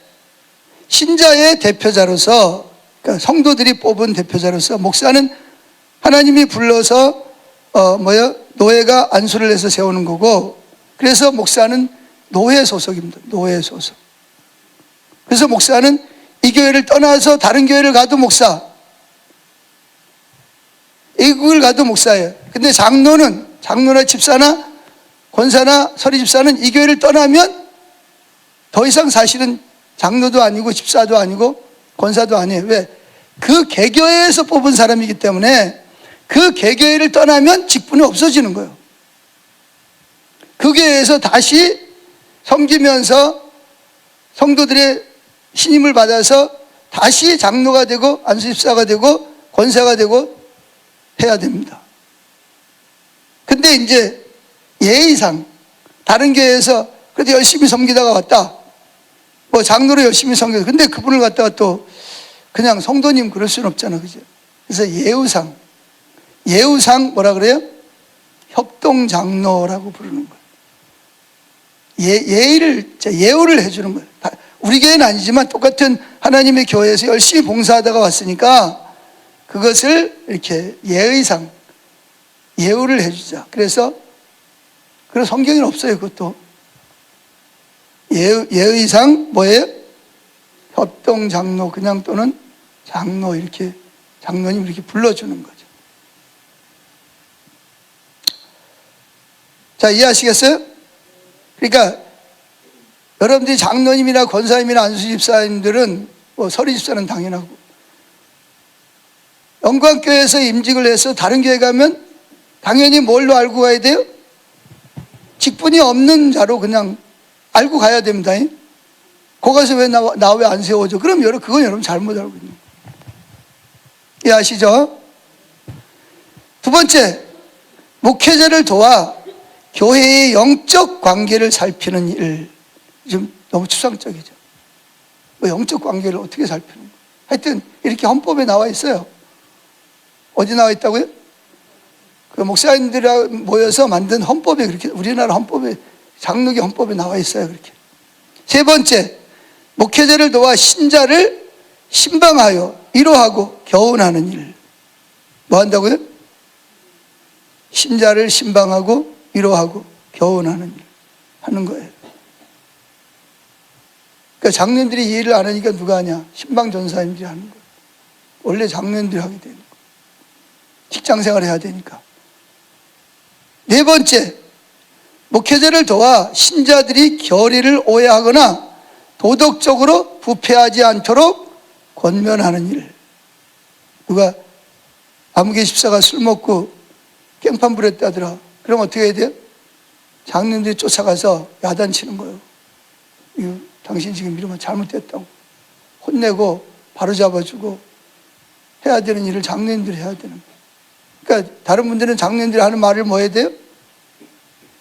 신자의 대표자로서, 그러니까 성도들이 뽑은 대표자로서 목사는 하나님이 불러서 노예가 안수를 해서 세우는 거고, 그래서 목사는 노예 소속입니다. 노예 소속. 그래서 목사는 이 교회를 떠나서 다른 교회를 가도 목사, 외국을 가도 목사예요. 근데 장로나 집사나 권사나 서리집사는 이 교회를 떠나면 더 이상 사실은 장로도 아니고 집사도 아니고 권사도 아니에요. 왜? 그 개교회에서 뽑은 사람이기 때문에 그 개교회를 떠나면 직분이 없어지는 거예요. 그 교회에서 다시 섬기면서 성도들의 신임을 받아서 다시 장로가 되고 안수집사가 되고 권사가 되고 해야 됩니다. 근데 이제 예의상 다른 교회에서 그래도 열심히 섬기다가 왔다. 뭐 장로로 열심히 섬겨. 근데 그분을 갖다가 또 그냥 성도님 그럴 수는 없잖아. 그죠? 그래서 예우상 뭐라 그래요? 협동장로라고 부르는 거예요. 예우를 해주는 거예요. 우리 교회는 아니지만 똑같은 하나님의 교회에서 열심히 봉사하다가 왔으니까 그것을 이렇게 예의상 예우를 해주자. 그래서 성경에는 없어요. 그것도 예의상 뭐예요? 협동장로 그냥 또는 장로 이렇게 장로님 이렇게 불러주는 거죠. 자, 이해하시겠어요? 그러니까 여러분들이 장로님이나 권사님이나 안수집사님들은 뭐 서리집사는 당연하고 영광교회에서 임직을 해서 다른 교회 가면 당연히 뭘로 알고 가야 돼요? 직분이 없는 자로 그냥 알고 가야 됩니다. 거기서 왜 나 왜 안 세워줘? 그럼 그건 여러분 잘못 알고 있는 거예요. 이해하시죠? 두 번째, 목회자를 도와 교회의 영적 관계를 살피는 일. 좀 너무 추상적이죠. 영적 관계를 어떻게 살피는 거예요? 하여튼 이렇게 헌법에 나와 있어요. 어디 나와 있다고요? 그 목사님들이 모여서 만든 헌법에 그렇게, 우리나라 헌법에, 장로교 헌법에 나와 있어요. 그렇게. 세 번째, 목회자를 도와 신자를 신방하여 위로하고 교훈하는 일. 뭐 한다고요? 신자를 신방하고 위로하고 교훈하는 일 하는 거예요. 그러니까 장로님들이 이 일을 안 하니까 누가 하냐? 신방 전사님들이 하는 거예요. 원래 장로님들이 하게 되는 거예요. 직장 생활을 해야 되니까. 네 번째, 목회자를 도와 신자들이 결의를 오해하거나 도덕적으로 부패하지 않도록 권면하는 일. 누가 아무개 집사가 술 먹고 깽판 부렸다더라. 그럼 어떻게 해야 돼요? 장로님들이 쫓아가서 야단치는 거예요. 이거 당신 지금 이러면 잘못됐다고 혼내고 바로잡아주고 해야 되는 일을 장로님들이 해야 되는 거예요. 그러니까 다른 분들은 장로님들이 하는 말을 뭐 해야 돼요?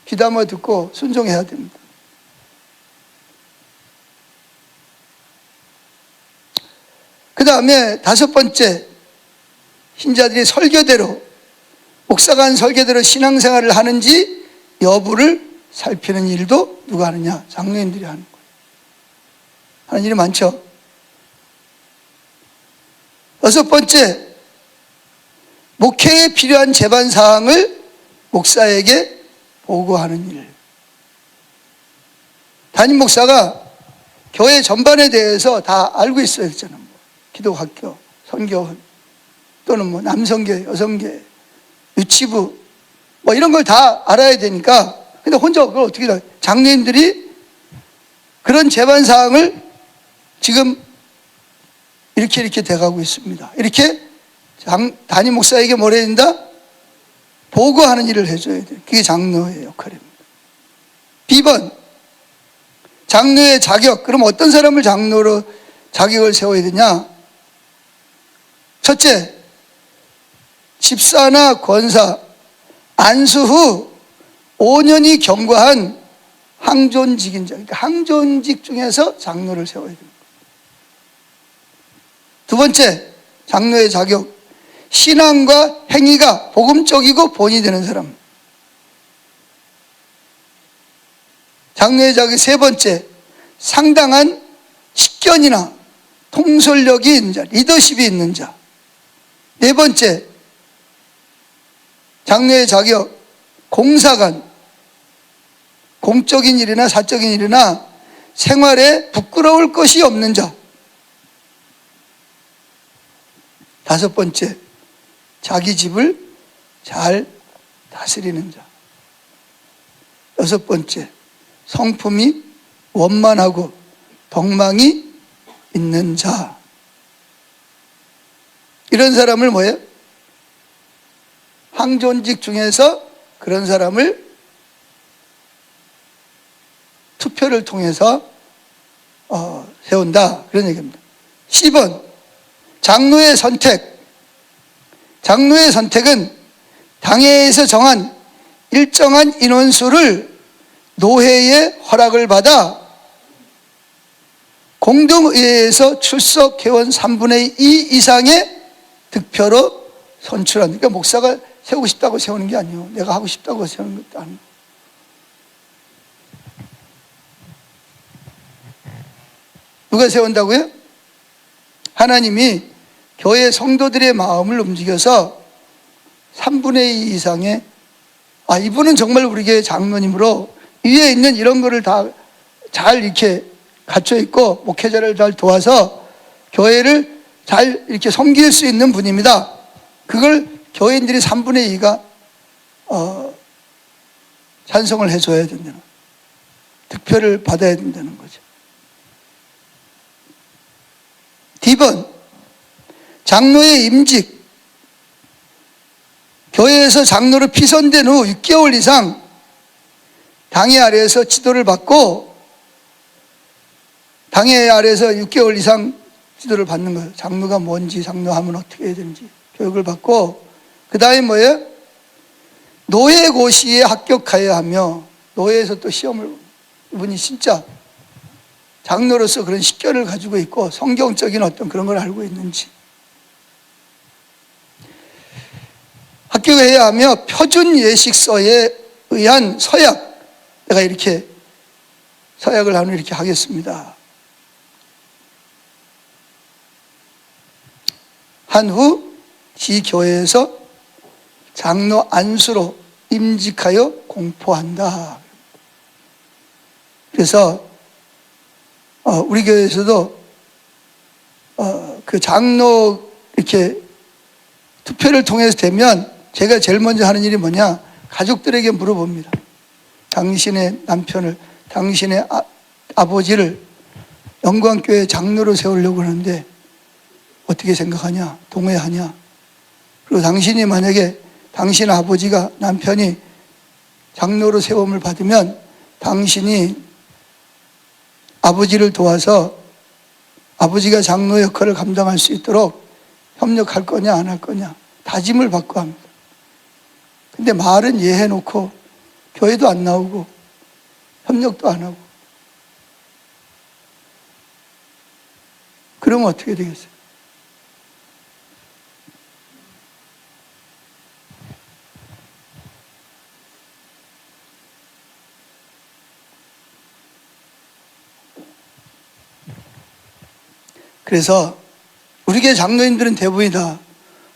귀담아 듣고 순종해야 됩니다. 그 다음에 다섯 번째, 신자들이 설교대로, 목사가 한 설교대로 신앙생활을 하는지 여부를 살피는 일도 누가 하느냐? 장로님들이 하는 거예요. 하는 일이 많죠. 여섯 번째, 목회에 필요한 제반 사항을 목사에게 보고하는 일. 담임 목사가 교회 전반에 대해서 다 알고 있어야 되잖아요. 기독학교, 선교원, 또는 뭐 남성교회, 여성교회, 유치부, 뭐 이런 걸 다 알아야 되니까. 근데 혼자 그걸 어떻게 해? 장로님들이 그런 제반 사항을 지금 이렇게 돼가고 있습니다. 이렇게 담임 목사에게 뭘 해야 된다? 보고하는 일을 해줘야 돼요. 그게 장로의 역할입니다. B번, 장로의 자격. 그럼 어떤 사람을 장로로 자격을 세워야 되냐? 첫째, 집사나 권사, 안수 후 5년이 경과한 항존직인 자. 그러니까 항존직 중에서 장로를 세워야 됩니다. 두 번째, 장로의 자격. 신앙과 행위가 복음적이고 본이 되는 사람. 장로의 자격 세 번째, 상당한 식견이나 통솔력이 있는 자, 리더십이 있는 자. 네 번째, 장로의 자격, 공사관, 공적인 일이나 사적인 일이나 생활에 부끄러울 것이 없는 자. 다섯 번째, 자기 집을 잘 다스리는 자. 여섯 번째, 성품이 원만하고 덕망이 있는 자. 이런 사람을 뭐예요? 항존직 중에서 그런 사람을 투표를 통해서 세운다. 그런 얘기입니다. 10번, 장로의 선택. 장로의 선택은 당회에서 정한 일정한 인원수를 노회의 허락을 받아 공동의회에서 출석 회원 3분의 2 이상의 득표로 선출한. 그러니까 목사가 세우고 싶다고 세우는 게 아니에요. 내가 하고 싶다고 세우는 것도 아니에요. 누가 세운다고요? 하나님이 교회 성도들의 마음을 움직여서 3분의 2 이상의 이분은 정말 우리 교회 장로님으로 위에 있는 이런 거를 다 잘 이렇게 갖춰 있고 목회자를 잘 도와서 교회를 잘 이렇게 섬길 수 있는 분입니다. 그걸 교인들이 3분의 2가 찬성을 해줘야 된다는, 득표를 받아야 된다는 거죠. D번, 장로의 임직. 교회에서 장로로 피선된 후 6개월 이상 당회 아래에서 지도를 받고, 당회 아래에서 6개월 이상 지도를 받는 거예요. 장로가 뭔지, 장로하면 어떻게 해야 되는지 교육을 받고, 그 다음에 뭐예요? 노예고시에 합격하여야 하며, 노예에서 또 시험을, 이분이 진짜 장로로서 그런 식견을 가지고 있고 성경적인 어떤 그런 걸 알고 있는지 합격해야 하며, 표준 예식서에 의한 서약, 내가 이렇게 서약을 하면 이렇게 하겠습니다 한 후 지교회에서 장로 안수로 임직하여 공포한다. 그래서 우리 교회에서도 그 장로 이렇게 투표를 통해서 되면 제가 제일 먼저 하는 일이 뭐냐, 가족들에게 물어봅니다. 당신의 남편을, 당신의 아버지를 영광교회 장로로 세우려고 하는데 어떻게 생각하냐, 동의하냐. 그리고 당신이 만약에 당신 아버지가, 남편이 장로로 세움을 받으면 당신이 아버지를 도와서 아버지가 장로 역할을 감당할 수 있도록 협력할 거냐 안 할 거냐 다짐을 받고 합니다. 근데 말은 예 해놓고 교회도 안 나오고 협력도 안 하고, 그러면 어떻게 되겠어요? 그래서 우리 교회 장로님들은 대부분이 다,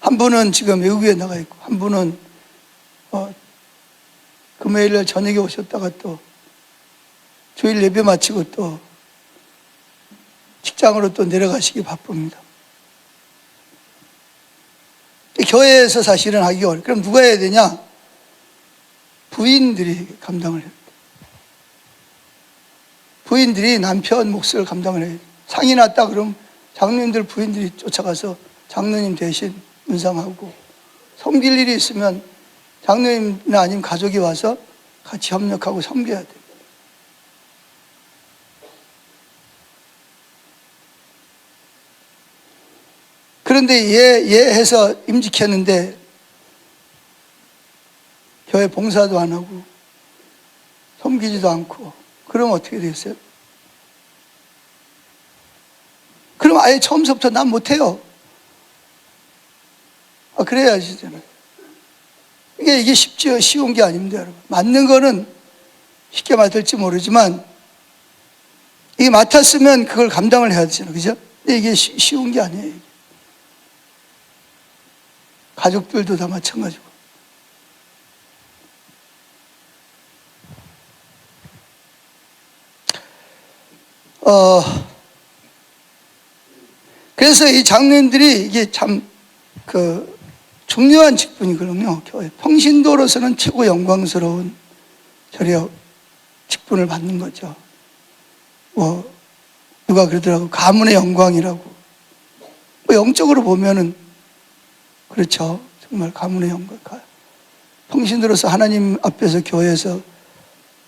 한 분은 지금 외국에 나가 있고, 한 분은 금요일날 저녁에 오셨다가 또 주일 예배 마치고 또 직장으로 또 내려가시기 바쁩니다. 교회에서 사실은 하기 어려워요. 그럼 누가 해야 되냐? 부인들이 감당을 해요. 부인들이 남편 몫을 감당을 해요. 상이 났다 그러면 장로님들 부인들이 쫓아가서 장로님 대신 문상하고, 섬길 일이 있으면 장로님이나 아니면 가족이 와서 같이 협력하고 섬겨야 돼요. 그런데 얘 해서 임직했는데 교회 봉사도 안 하고 섬기지도 않고, 그러면 어떻게 되겠어요? 그럼 아예 처음부터 난 못해요. 그래야지잖아요. 이게 쉽지요. 쉬운 게 아닙니다, 여러분. 맡는 거는 쉽게 맡을지 모르지만, 이게 맡았으면 그걸 감당을 해야 되잖아요. 그죠? 근데 이게 쉬운 게 아니에요. 이게. 가족들도 다 마찬가지고. 그래서 이 장로님들이 이게 참 중요한 직분이거든요. 교회 평신도로서는 최고 영광스러운 저력 직분을 받는 거죠. 누가 그러더라고, 가문의 영광이라고. 영적으로 보면은 그렇죠. 정말 가문의 영광. 평신도로서 하나님 앞에서 교회에서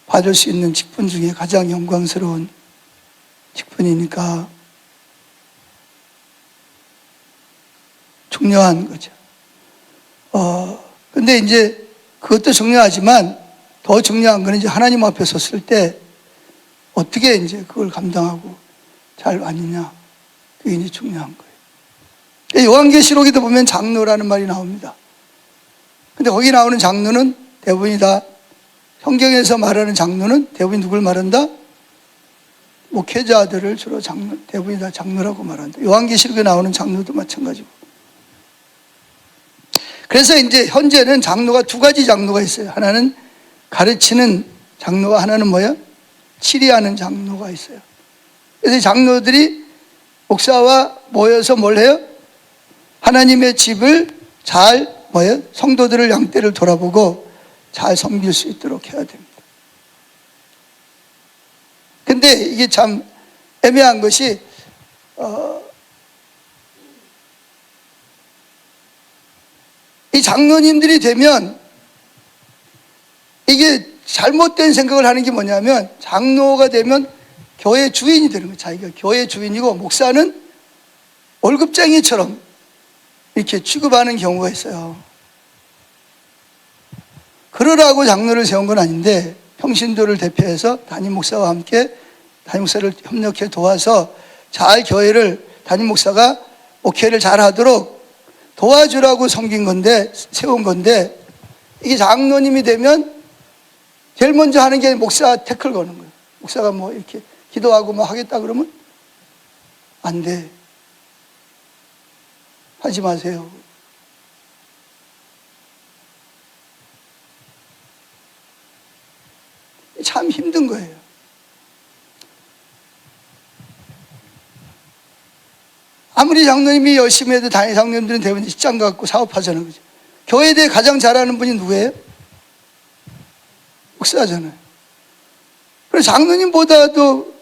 받을 수 있는 직분 중에 가장 영광스러운 직분이니까 중요한 거죠. 근데 이제 그것도 중요하지만 더 중요한 거는 이제 하나님 앞에 섰을 때 어떻게 이제 그걸 감당하고 잘 왔느냐. 그게 이제 중요한 거예요. 요한계시록에도 보면 장로라는 말이 나옵니다. 근데 거기 나오는 장로는 대부분이 다, 성경에서 말하는 장로는 대부분이 누굴 말한다? 목회자들을 주로 대부분이 다 장로라고 말한다. 요한계시록에 나오는 장로도 마찬가지고. 그래서 이제 현재는 장로가 두 가지 장로가 있어요. 하나는 가르치는 장로가, 하나는 뭐야? 치리하는 장로가 있어요. 그래서 장로들이 목사와 모여서 뭘 해요? 하나님의 집을 잘 성도들을 양떼를 돌아보고 잘 섬길 수 있도록 해야 됩니다. 근데 이게 참 애매한 것이 이 장로님들이 되면 이게 잘못된 생각을 하는 게 뭐냐면, 장로가 되면 교회 주인이 되는 거예요. 자기가 교회 주인이고 목사는 월급쟁이처럼 이렇게 취급하는 경우가 있어요. 그러라고 장로를 세운 건 아닌데, 평신도를 대표해서 담임 목사와 함께 담임 목사를 협력해 도와서 잘 교회를, 담임 목사가 목회를 잘 하도록 도와주라고 섬긴 건데, 세운 건데, 이게 장로님이 되면 제일 먼저 하는 게 목사 태클 거는 거예요. 목사가 뭐 이렇게 기도하고 뭐 하겠다 그러면 안 돼. 하지 마세요. 참 힘든 거예요. 아무리 장로님이 열심히 해도 단임 장로님들은 대부분 직장 갖고 사업하잖아요. 그죠? 교회에 대해 가장 잘하는 분이 누구예요? 목사잖아요. 그래서 장로님보다도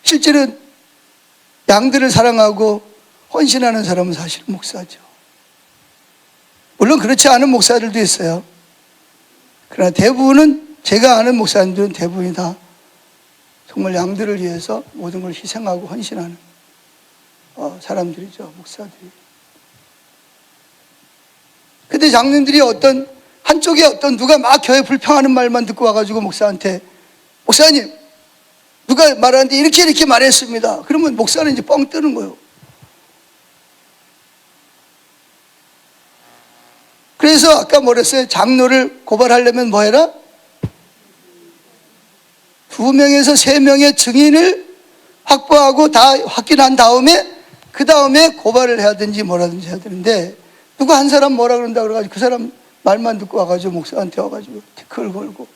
실제로 양들을 사랑하고 헌신하는 사람은 사실은 목사죠. 물론 그렇지 않은 목사들도 있어요. 그러나 대부분은, 제가 아는 목사님들은 대부분이 다 정말 양들을 위해서 모든 걸 희생하고 헌신하는 사람들이죠, 목사들이. 근데 장로님들이 한쪽에 누가 막 교회 불평하는 말만 듣고 와가지고 목사한테, 목사님, 누가 말하는데 이렇게 말했습니다. 그러면 목사는 이제 뻥 뜨는 거예요. 그래서 아까 뭐랬어요? 장로를 고발하려면 뭐 해라? 2명에서 3명의 증인을 확보하고 다 확인한 다음에 그 다음에 고발을 해야든지 뭐라든지 해야 되는데, 누가 한 사람 뭐라 그런다 그래가지고 그 사람 말만 듣고 와가지고 목사한테 와가지고 태클 걸고,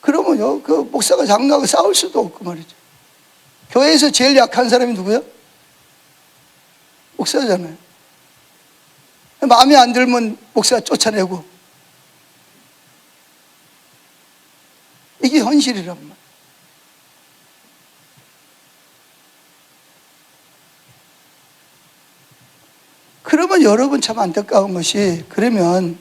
그러면요 그 목사가 장로하고 싸울 수도 없고 말이죠. 교회에서 제일 약한 사람이 누구예요? 목사잖아요. 마음에 안 들면 목사가 쫓아내고, 이게 현실이란 말이에요. 그러면 여러분 참 안타까운 것이, 그러면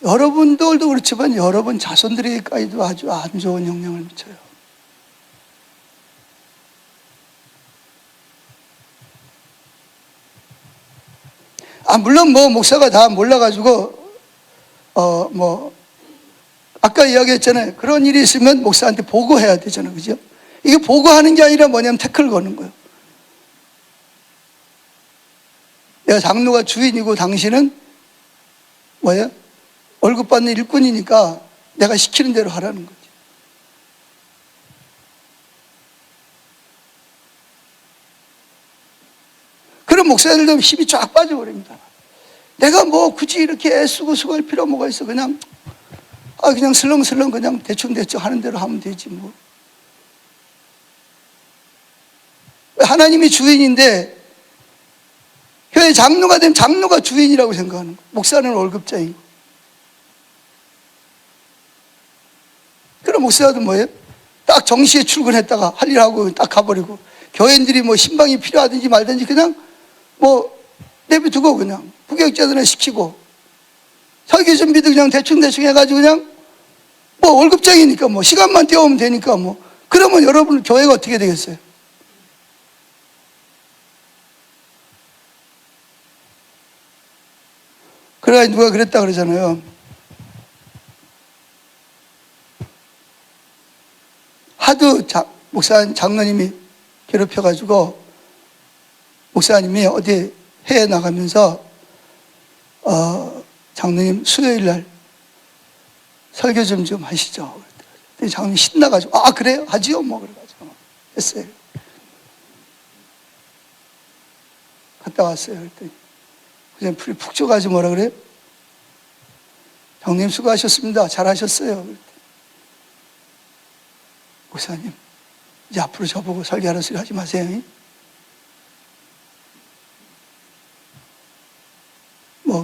여러분들도 그렇지만 여러분 자손들에게까지도 아주 안 좋은 영향을 미쳐요. 물론 목사가 다 몰라가지고 아까 이야기했잖아요. 그런 일이 있으면 목사한테 보고해야 되잖아요, 그죠? 이게 보고하는 게 아니라 뭐냐면 태클 거는 거예요. 내가 장로가 주인이고 당신은 뭐예요? 월급 받는 일꾼이니까 내가 시키는 대로 하라는 거지. 그런 목사들도 힘이 쫙 빠져버립니다. 내가 굳이 이렇게 애쓰고 수고할 필요 뭐가 있어. 그냥 슬렁슬렁 그냥 대충 하는 대로 하면 되지 뭐. 하나님이 주인인데 교회 장로가 되면 장로가 주인이라고 생각하는 거예요. 목사는 월급자이고. 그럼 목사도 뭐예요? 딱 정시에 출근했다가 할 일하고 딱 가버리고, 교인들이 신방이 필요하든지 말든지 그냥 내비두고 그냥 부격자들은 시키고, 설교 준비도 그냥 대충 해가지고 그냥 월급쟁이니까 시간만 떼우면 되니까 그러면 여러분 교회가 어떻게 되겠어요? 그래야 누가 그랬다 그러잖아요. 하도 장로님이 괴롭혀가지고 목사님이 어디 해외 나가면서 장로님 수요일 날 설교 좀 하시죠. 그랬더니 장로님 신나가지고 그래요? 하지요? 그래가지고 했어요. 갔다 왔어요. 그랬더니 그냥 풀이 푹 쪄가지고 뭐라 그래요? 장로님 수고하셨습니다. 잘하셨어요. 그랬더니 목사님, 이제 앞으로 저보고 설교하는 소리 하지 마세요.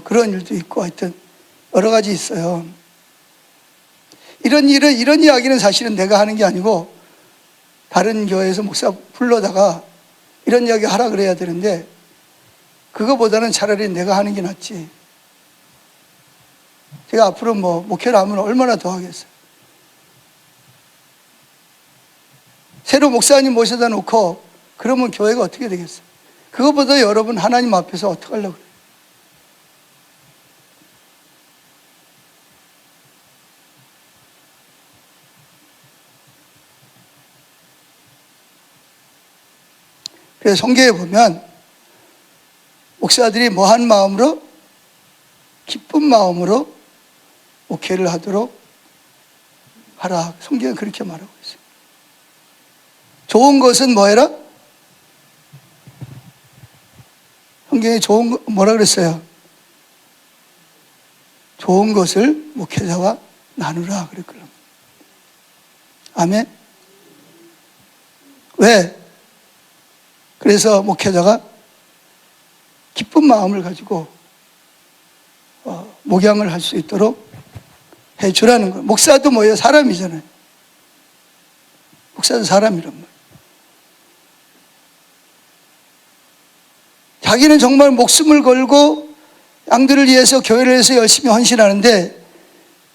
그런 일도 있고 하여튼 여러 가지 있어요. 이런 이야기는 사실은 내가 하는 게 아니고 다른 교회에서 목사 불러다가 이런 이야기 하라 그래야 되는데, 그거보다는 차라리 내가 하는 게 낫지. 제가 앞으로 목회를 하면 얼마나 더 하겠어요. 새로 목사님 모셔다 놓고 그러면 교회가 어떻게 되겠어요? 그거보다 여러분 하나님 앞에서 어떻게 하려고 그래요? 그래서 성경에 보면 목사들이 뭐한 마음으로? 기쁜 마음으로 목회를 하도록 하라. 성경은 그렇게 말하고 있어요. 좋은 것은 뭐해라? 성경에 뭐라 그랬어요? 좋은 것을 목회자와 나누라 그랬거든요. 아멘? 왜? 그래서 목회자가 기쁜 마음을 가지고 목양을 할 수 있도록 해주라는 거예요. 목사도 뭐예요? 사람이잖아요. 목사도 사람이란 말이에요. 자기는 정말 목숨을 걸고 양들을 위해서 교회를 위해서 열심히 헌신하는데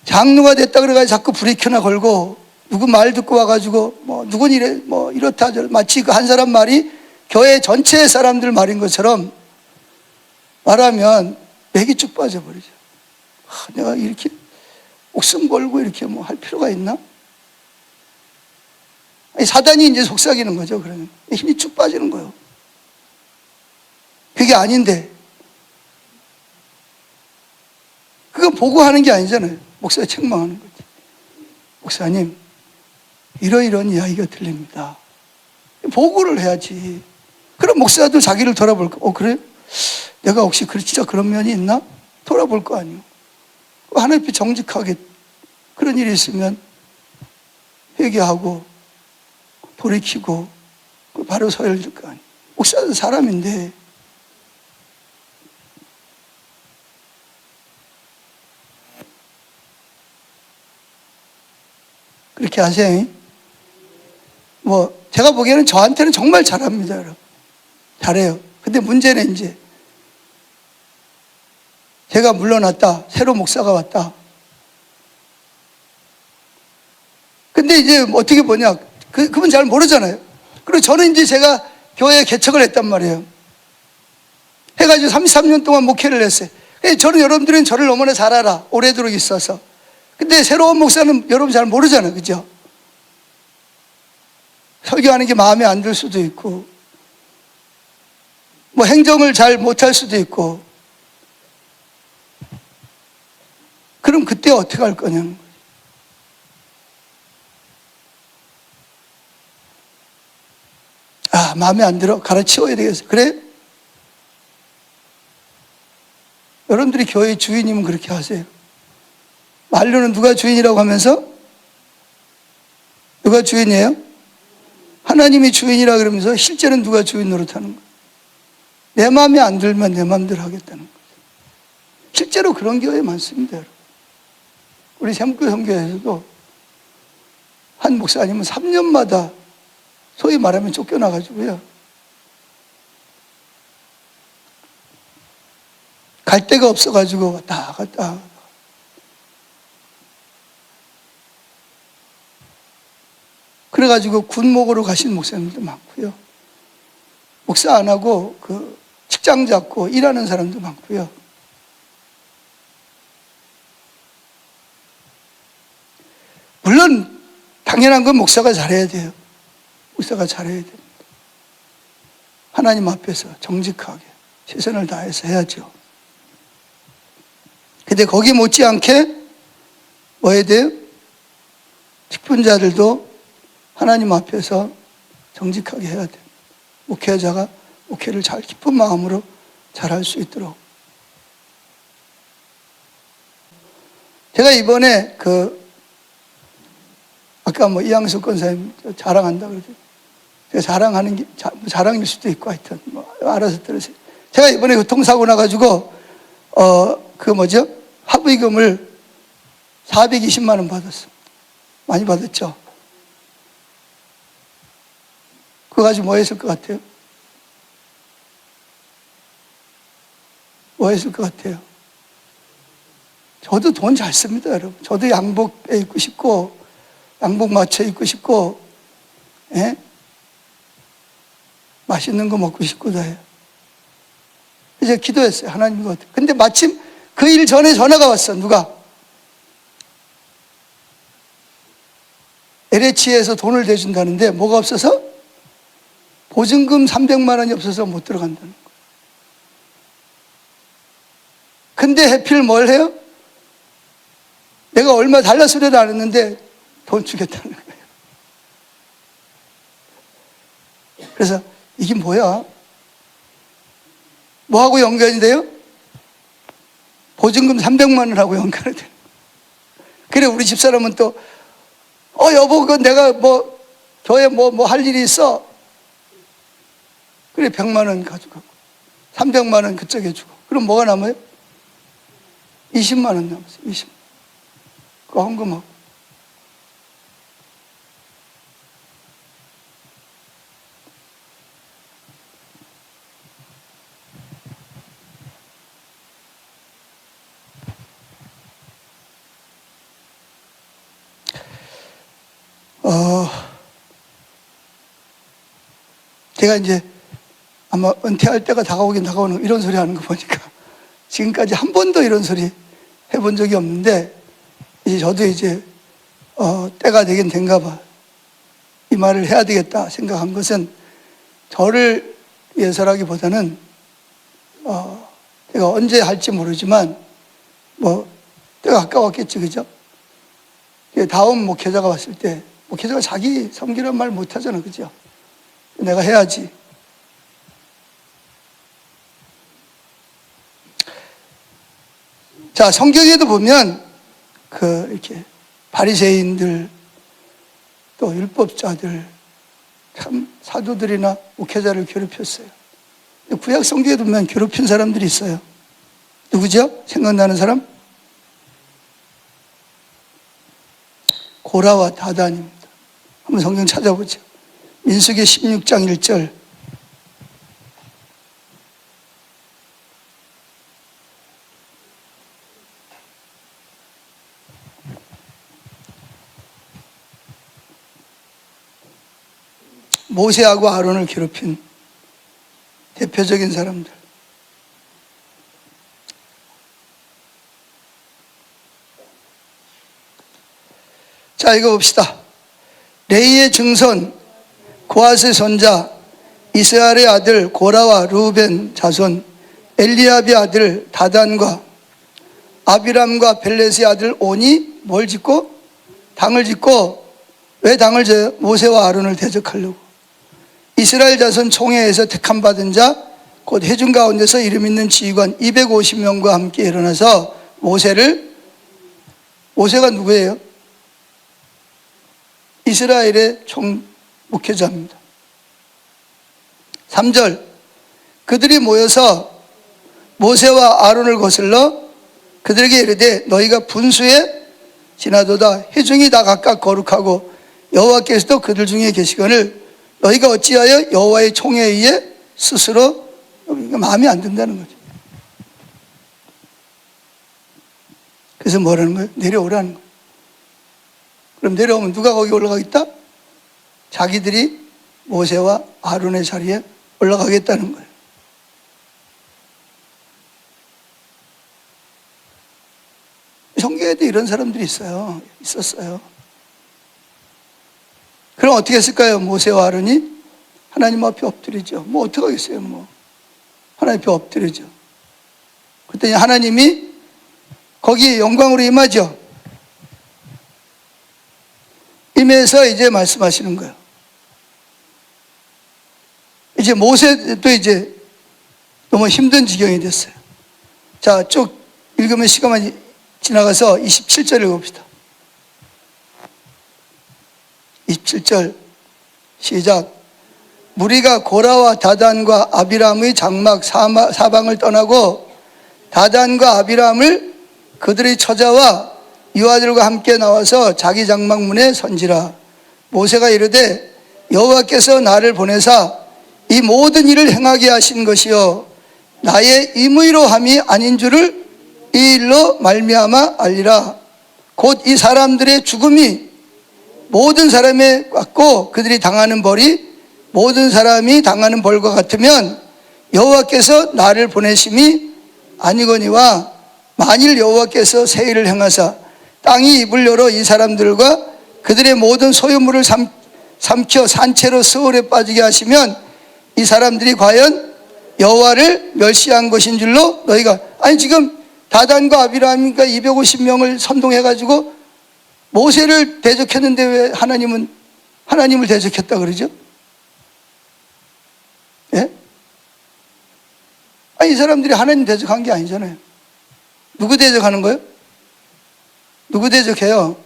장로가 됐다 그래가지고 자꾸 불이켜나 걸고 누구 말 듣고 와가지고 뭐 누군 이래 뭐 이렇다 저렇다 마치 그 한 사람 말이 교회 전체의 사람들 말인 것처럼 말하면 맥이 쭉 빠져버리죠. 내가 이렇게 목숨 걸고 이렇게 뭐 할 필요가 있나? 아니, 사단이 이제 속삭이는 거죠. 그러면 힘이 쭉 빠지는 거예요. 그게 아닌데 그건 보고하는 게 아니잖아요. 목사가 책망하는 거지. 목사님 이러이러한 이야기가 들립니다. 보고를 해야지. 그럼 목사도 자기를 돌아볼 거. 그래? 내가 혹시 진짜 그런 면이 있나? 돌아볼 거 아니에요. 하나님 앞에 정직하게 그런 일이 있으면 회개하고 돌이키고 바로 서야 될 거 아니에요. 목사도 사람인데 그렇게 하세요. 뭐 제가 보기에는 저한테는 정말 잘합니다, 여러분. 잘해요. 근데 문제는 이제 제가 물러났다. 새로 목사가 왔다. 근데 이제 어떻게 보냐. 그분 잘 모르잖아요. 그리고 저는 이제 제가 교회에 개척을 했단 말이에요. 해가지고 33년 동안 목회를 했어요. 저는 여러분들은 저를 너무나 잘 알아. 오래도록 있어서. 근데 새로운 목사는 여러분 잘 모르잖아요. 그죠? 설교하는 게 마음에 안 들 수도 있고, 뭐 행정을 잘 못할 수도 있고, 그럼 그때 어떻게 할 거냐는 거예요. 마음에 안 들어. 갈아치워야 되겠어. 그래? 여러분들이 교회의 주인이면 그렇게 하세요. 말로는 누가 주인이라고 하면서 누가 주인이에요? 하나님이 주인이라 그러면서 실제는 누가 주인 노릇하는 거예요? 내 마음에 안 들면 내 마음대로 하겠다는 거죠. 실제로 그런 교회 많습니다, 여러분. 우리 세목교 선교에서도 한 목사님은 3년마다 소위 말하면 쫓겨나가지고요. 갈 데가 없어가지고 왔다 갔다. 그래가지고 군목으로 가신 목사님도 많고요. 목사 안 하고 그 직장 잡고 일하는 사람도 많고요. 물론 당연한 건 목사가 잘해야 돼요. 목사가 잘해야 됩니다. 하나님 앞에서 정직하게 최선을 다해서 해야죠. 근데 거기 못지않게 뭐 해야 돼요? 직분자들도 하나님 앞에서 정직하게 해야 돼요. 목회자가 목회를 잘 기쁜 마음으로 잘할 수 있도록. 제가 이번에 아까 뭐 이양숙 권사님 자랑한다 그러죠. 제가 자랑하는 게 자랑일 수도 있고 하여튼 뭐 알아서 들으세요. 제가 이번에 교통사고 나가지고 합의금을 420만 원 받았어. 많이 받았죠. 그거 가지고 뭐 했을 것 같아요? 뭐 했을 것 같아요? 저도 돈 잘 씁니다, 여러분. 저도 양복 입고 싶고, 양복 맞춰 입고 싶고, 예? 맛있는 거 먹고 싶고 다 해요. 이제 기도했어요. 하나님 것. 근데 마침 그 일 전에 전화가 왔어. 누가? LH에서 돈을 대준다는데 뭐가 없어서? 보증금 300만 원이 없어서 못 들어간다는 거예요. 근데 해필 뭘 해요? 내가 얼마 달라 소리도 안 했는데 돈 주겠다는 거예요. 그래서 이게 뭐야? 뭐하고 연관이 돼요? 보증금 300만 원하고 연관이 돼요. 그래 우리 집사람은 또 여보 그건 내가 뭐 교회 뭐 할 일이 있어. 그래 100만 원 가져가고 300만 원 그쪽에 주고. 그럼 뭐가 남아요? 20만 원 남았어요. 20만 원. 그거 헌금하고. 제가 이제 아마 은퇴할 때가 다가오긴 다가오는 이런 소리 하는 거 보니까 지금까지 한 번도 이런 소리 해본 적이 없는데 이제 저도 이제 때가 되긴 된가 봐. 이 말을 해야 되겠다 생각한 것은 저를 위해서라기보다는 제가 언제 할지 모르지만 뭐 때가 가까웠겠지, 그죠? 다음 목회자가 왔을 때 목회자가 자기 섬기란 말 못하잖아, 그죠? 내가 해야지. 자, 성경에도 보면 이렇게 바리새인들 또 율법자들 참 사도들이나 목회자를 괴롭혔어요. 구약 성경에도 보면 괴롭힌 사람들이 있어요. 누구죠? 생각나는 사람? 고라와 다단입니다. 한번 성경 찾아보죠. 민수기 16장 1절. 모세하고 아론을 괴롭힌 대표적인 사람들. 자, 이거 봅시다. 레이의 증손 고핫의 손자 이스라엘의 아들 고라와 르우벤 자손 엘리압의 아들 다단과 아비람과 벨렛의 아들 온이 뭘 짓고? 당을 짓고. 왜 당을 져요? 모세와 아론을 대적하려고. 이스라엘 자손 총회에서 택함 받은 자 곧 회중 가운데서 이름 있는 지휘관 250명과 함께 일어나서 모세가 누구예요? 이스라엘의 총 목회자입니다. 3절. 그들이 모여서 모세와 아론을 거슬러 그들에게 이르되 너희가 분수에 지나도다. 회중이 다 각각 거룩하고 여호와께서도 그들 중에 계시거늘 너희가 어찌하여 여호와의 총회에 의해 스스로 마음에 안 든다는 거죠. 그래서 뭐라는 거예요? 내려오라는 거예요. 그럼 내려오면 누가 거기 올라가겠다? 자기들이 모세와 아론의 자리에 올라가겠다는 거예요. 성경에도 이런 사람들이 있었어요. 그럼 어떻게 했을까요? 모세와 아론이 하나님 앞에 엎드리죠. 뭐 어떻게 하겠어요? 뭐 하나님 앞에 엎드리죠. 그랬더니 하나님이 거기에 영광으로 임하죠. 임해서 이제 말씀하시는 거예요. 이제 모세도 이제 너무 힘든 지경이 됐어요. 자, 쭉 읽으면 시간만 지나가서 27절 읽어봅시다. 27절 시작. 무리가 고라와 다단과 아비람의 장막 사방을 떠나고 다단과 아비람을 그들의 처자와 유아들과 함께 나와서 자기 장막문에 선지라. 모세가 이르되 여호와께서 나를 보내사 이 모든 일을 행하게 하신 것이요 나의 임의로 함이 아닌 줄을 이 일로 말미암아 알리라. 곧 이 사람들의 죽음이 모든 사람에 같고 그들이 당하는 벌이 모든 사람이 당하는 벌과 같으면 여호와께서 나를 보내심이 아니거니와 만일 여호와께서 새 일을 행하사 땅이 입을 열어 이 사람들과 그들의 모든 소유물을 삼켜 산채로 스올에 빠지게 하시면 이 사람들이 과연 여호와를 멸시한 것인 줄로 너희가. 아니 지금 다단과 아비람이니까 250명을 선동해가지고 모세를 대적했는데 왜 하나님을 대적했다 그러죠? 예? 아니 이 사람들이 하나님 대적한 게 아니잖아요. 누구 대적하는 거예요? 누구 대적해요?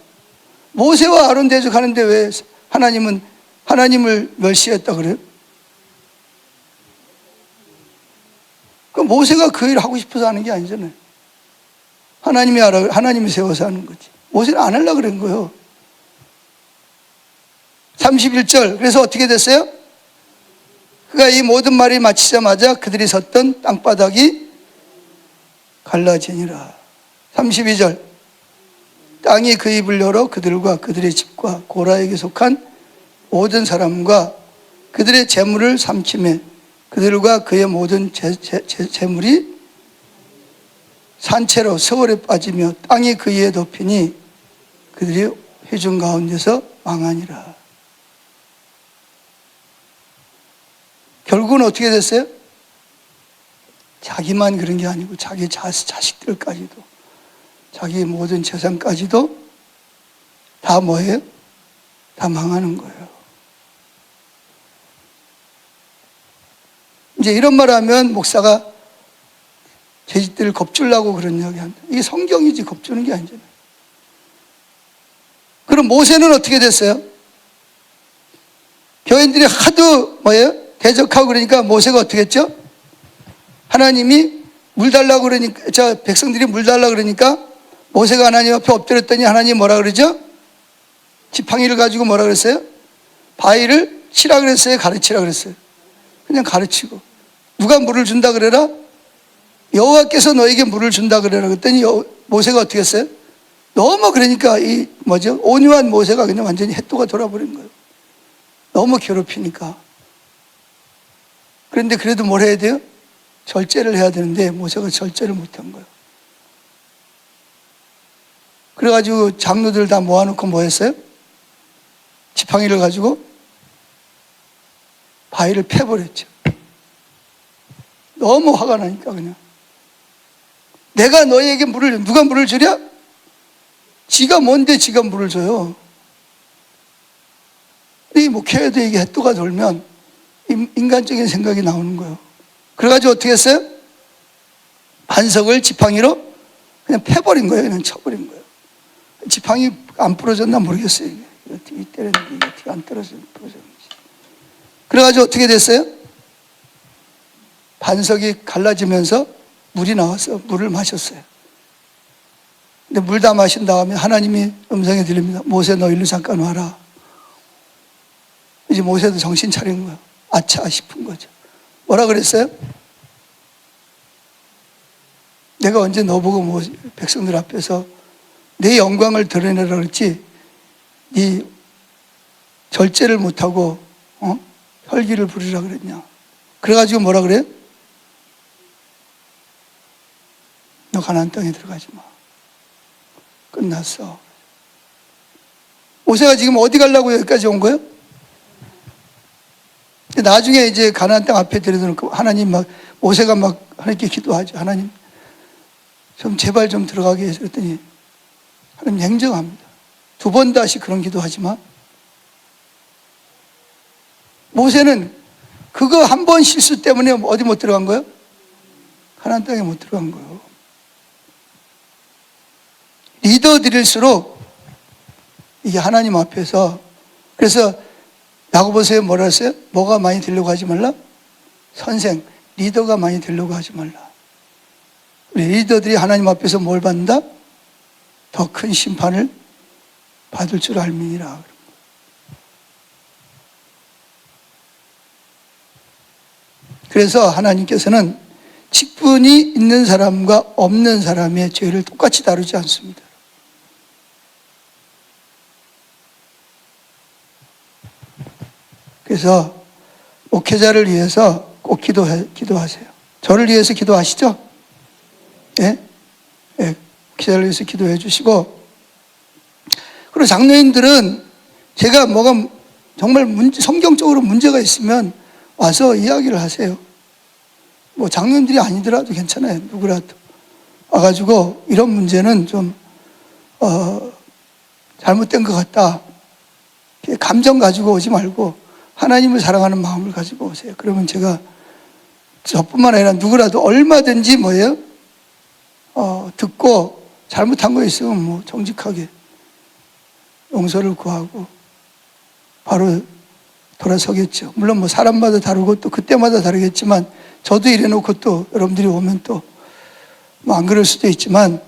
모세와 아론 대적하는데 왜 하나님을 멸시했다 그래요? 그 모세가 그 일을 하고 싶어서 하는 게 아니잖아요. 하나님이 세워서 하는 거지. 모세는 안 하려고 그런 거예요. 31절. 그래서 어떻게 됐어요? 그가 이 모든 말이 마치자마자 그들이 섰던 땅바닥이 갈라지니라. 32절. 땅이 그 입을 열어 그들과 그들의 집과 고라에게 속한 모든 사람과 그들의 재물을 삼키매 그들과 그의 모든 재물이 산채로 세월에 빠지며 땅이 그 위에 덮이니 그들이 회중 가운데서 망하니라. 결국은 어떻게 됐어요? 자기만 그런 게 아니고 자기 자식들까지도 자기 모든 재산까지도 다 뭐예요? 다 망하는 거예요. 이제 이런 말 하면 목사가 제 집들을 겁주려고 그런 이야기 한다. 이게 성경이지 겁주는 게 아니잖아요. 그럼 모세는 어떻게 됐어요? 교인들이 하도 뭐예요? 대적하고 그러니까 모세가 어떻게 했죠? 하나님이 물 달라고 그러니까, 백성들이 물 달라고 그러니까 모세가 하나님 앞에 엎드렸더니 하나님 뭐라 그러죠? 지팡이를 가지고 뭐라 그랬어요? 바위를 치라 그랬어요? 가르치라 그랬어요? 그냥 가르치고. 누가 물을 준다 그래라? 여호와께서 너에게 물을 준다 그래라 그랬더니 모세가 어떻게 했어요? 너무 그러니까 이 뭐죠? 온유한 모세가 그냥 완전히 햇도가 돌아버린 거예요. 너무 괴롭히니까. 그런데 그래도 뭘 해야 돼요? 절제를 해야 되는데 모세가 절제를 못한 거예요. 그래가지고 장로들 다 모아놓고 뭐 했어요? 지팡이를 가지고 바위를 패버렸죠. 너무 화가 나니까 그냥. 내가 너희에게 누가 물을 주랴? 지가 뭔데 지가 물을 줘요. 이 목회에도 이게 햇도가 돌면 인간적인 생각이 나오는 거예요. 그래가지고 어떻게 했어요? 반석을 지팡이로 그냥 패버린 거예요. 그냥 쳐버린 거예요. 지팡이 안 부러졌나 모르겠어요. 이게 때렸는데 이게 어떻게 안 부러졌는지. 그래가지고 어떻게 됐어요? 반석이 갈라지면서 물이 나와서 물을 마셨어요. 근데 물 다 마신 다음에 하나님이 음성이 들립니다. 모세 너 일로 잠깐 와라. 이제 모세도 정신 차린 거예요. 아차 싶은 거죠. 뭐라 그랬어요? 내가 언제 너보고 백성들 앞에서 내 영광을 드러내라 그랬지 네 절제를 못하고 혈기를 부리라 그랬냐. 그래가지고 뭐라 그래요? 너 가나안 땅에 들어가지 마. 끝났어. 모세가 지금 어디 가려고 여기까지 온 거예요? 나중에 이제 가나안 땅 앞에 들여놓고 하나님 모세가 하나님께 기도하죠. 하나님 좀 제발 좀 들어가게 해서 그랬더니 하나님 냉정합니다. 2번 다시 그런 기도하지 마. 모세는 그거 한 번 실수 때문에 어디 못 들어간 거예요? 가나안 땅에 못 들어간 거예요. 리더들일수록 이게 하나님 앞에서 그래서 야고보서에 뭐라 했어요? 뭐가 많이 되려고 하지 말라? 선생, 리더가 많이 되려고 하지 말라. 우리 리더들이 하나님 앞에서 뭘 받는다? 더 큰 심판을 받을 줄 알미니라. 그래서 하나님께서는 직분이 있는 사람과 없는 사람의 죄를 똑같이 다루지 않습니다. 그래서 목회자를 위해서 꼭 기도하세요. 저를 위해서 기도하시죠? 예? 예, 목회자를 위해서 기도해 주시고, 그리고 장로님들은 제가 뭐가 정말 성경적으로 문제가 있으면 와서 이야기를 하세요. 뭐 장로님들이 아니더라도 괜찮아요. 누구라도 와가지고 이런 문제는 좀 잘못된 것 같다. 감정 가지고 오지 말고 하나님을 사랑하는 마음을 가지고 오세요. 그러면 제가 저뿐만 아니라 누구라도 얼마든지 뭐예요? 듣고 잘못한 거 있으면 뭐 정직하게 용서를 구하고 바로 돌아서겠죠. 물론 뭐 사람마다 다르고 또 그때마다 다르겠지만 저도 이래놓고 또 여러분들이 오면 또 뭐 안 그럴 수도 있지만,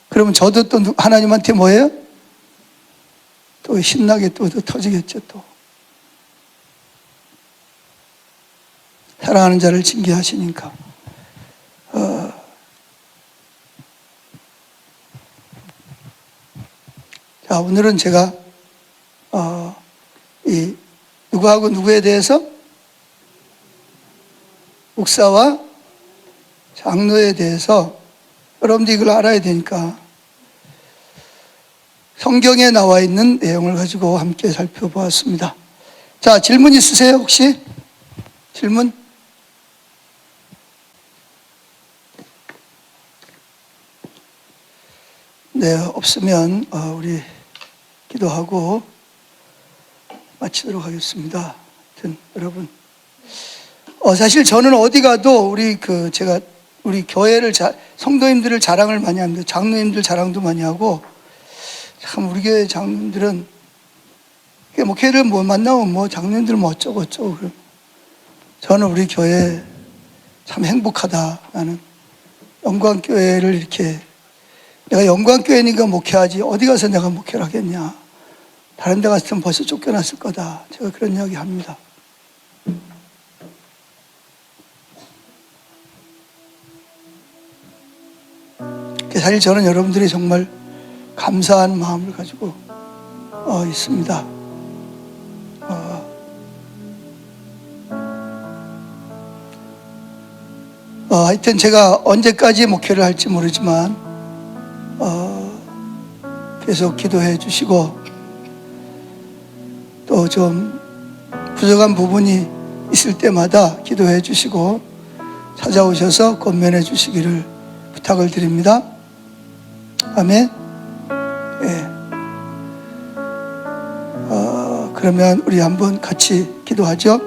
그러면 저도 또 하나님한테 뭐예요? 또 신나게 또 터지겠죠. 또 사랑하는 자를 징계하시니까. 자, 오늘은 제가 이 누구하고 누구에 대해서, 목사와 장로에 대해서 여러분들이 이걸 알아야 되니까 성경에 나와 있는 내용을 가지고 함께 살펴보았습니다. 자, 질문 있으세요 혹시? 질문? 네, 없으면 우리 기도하고 마치도록 하겠습니다. 하여튼 여러분, 사실 저는 어디 가도 제가 우리 교회를 성도님들을 자랑을 많이 합니다. 장로님들 자랑도 많이 하고, 참 우리 교회 장로님들은 뭐 교회를 뭐 만나면 뭐 장로님들 뭐 어쩌고 저는 우리 교회 참 행복하다. 나는 영광교회를 이렇게, 내가 영광교회니까 목회하지 어디 가서 내가 목회를 하겠냐, 다른 데 갔으면 벌써 쫓겨났을 거다. 제가 그런 이야기 합니다. 사실 저는 여러분들이 정말 감사한 마음을 가지고 있습니다. 하여튼 제가 언제까지 목회를 할지 모르지만 계속 기도해 주시고, 또 좀 부족한 부분이 있을 때마다 기도해 주시고 찾아오셔서 권면해 주시기를 부탁을 드립니다. 아멘. 예. 그러면 우리 한번 같이 기도하죠.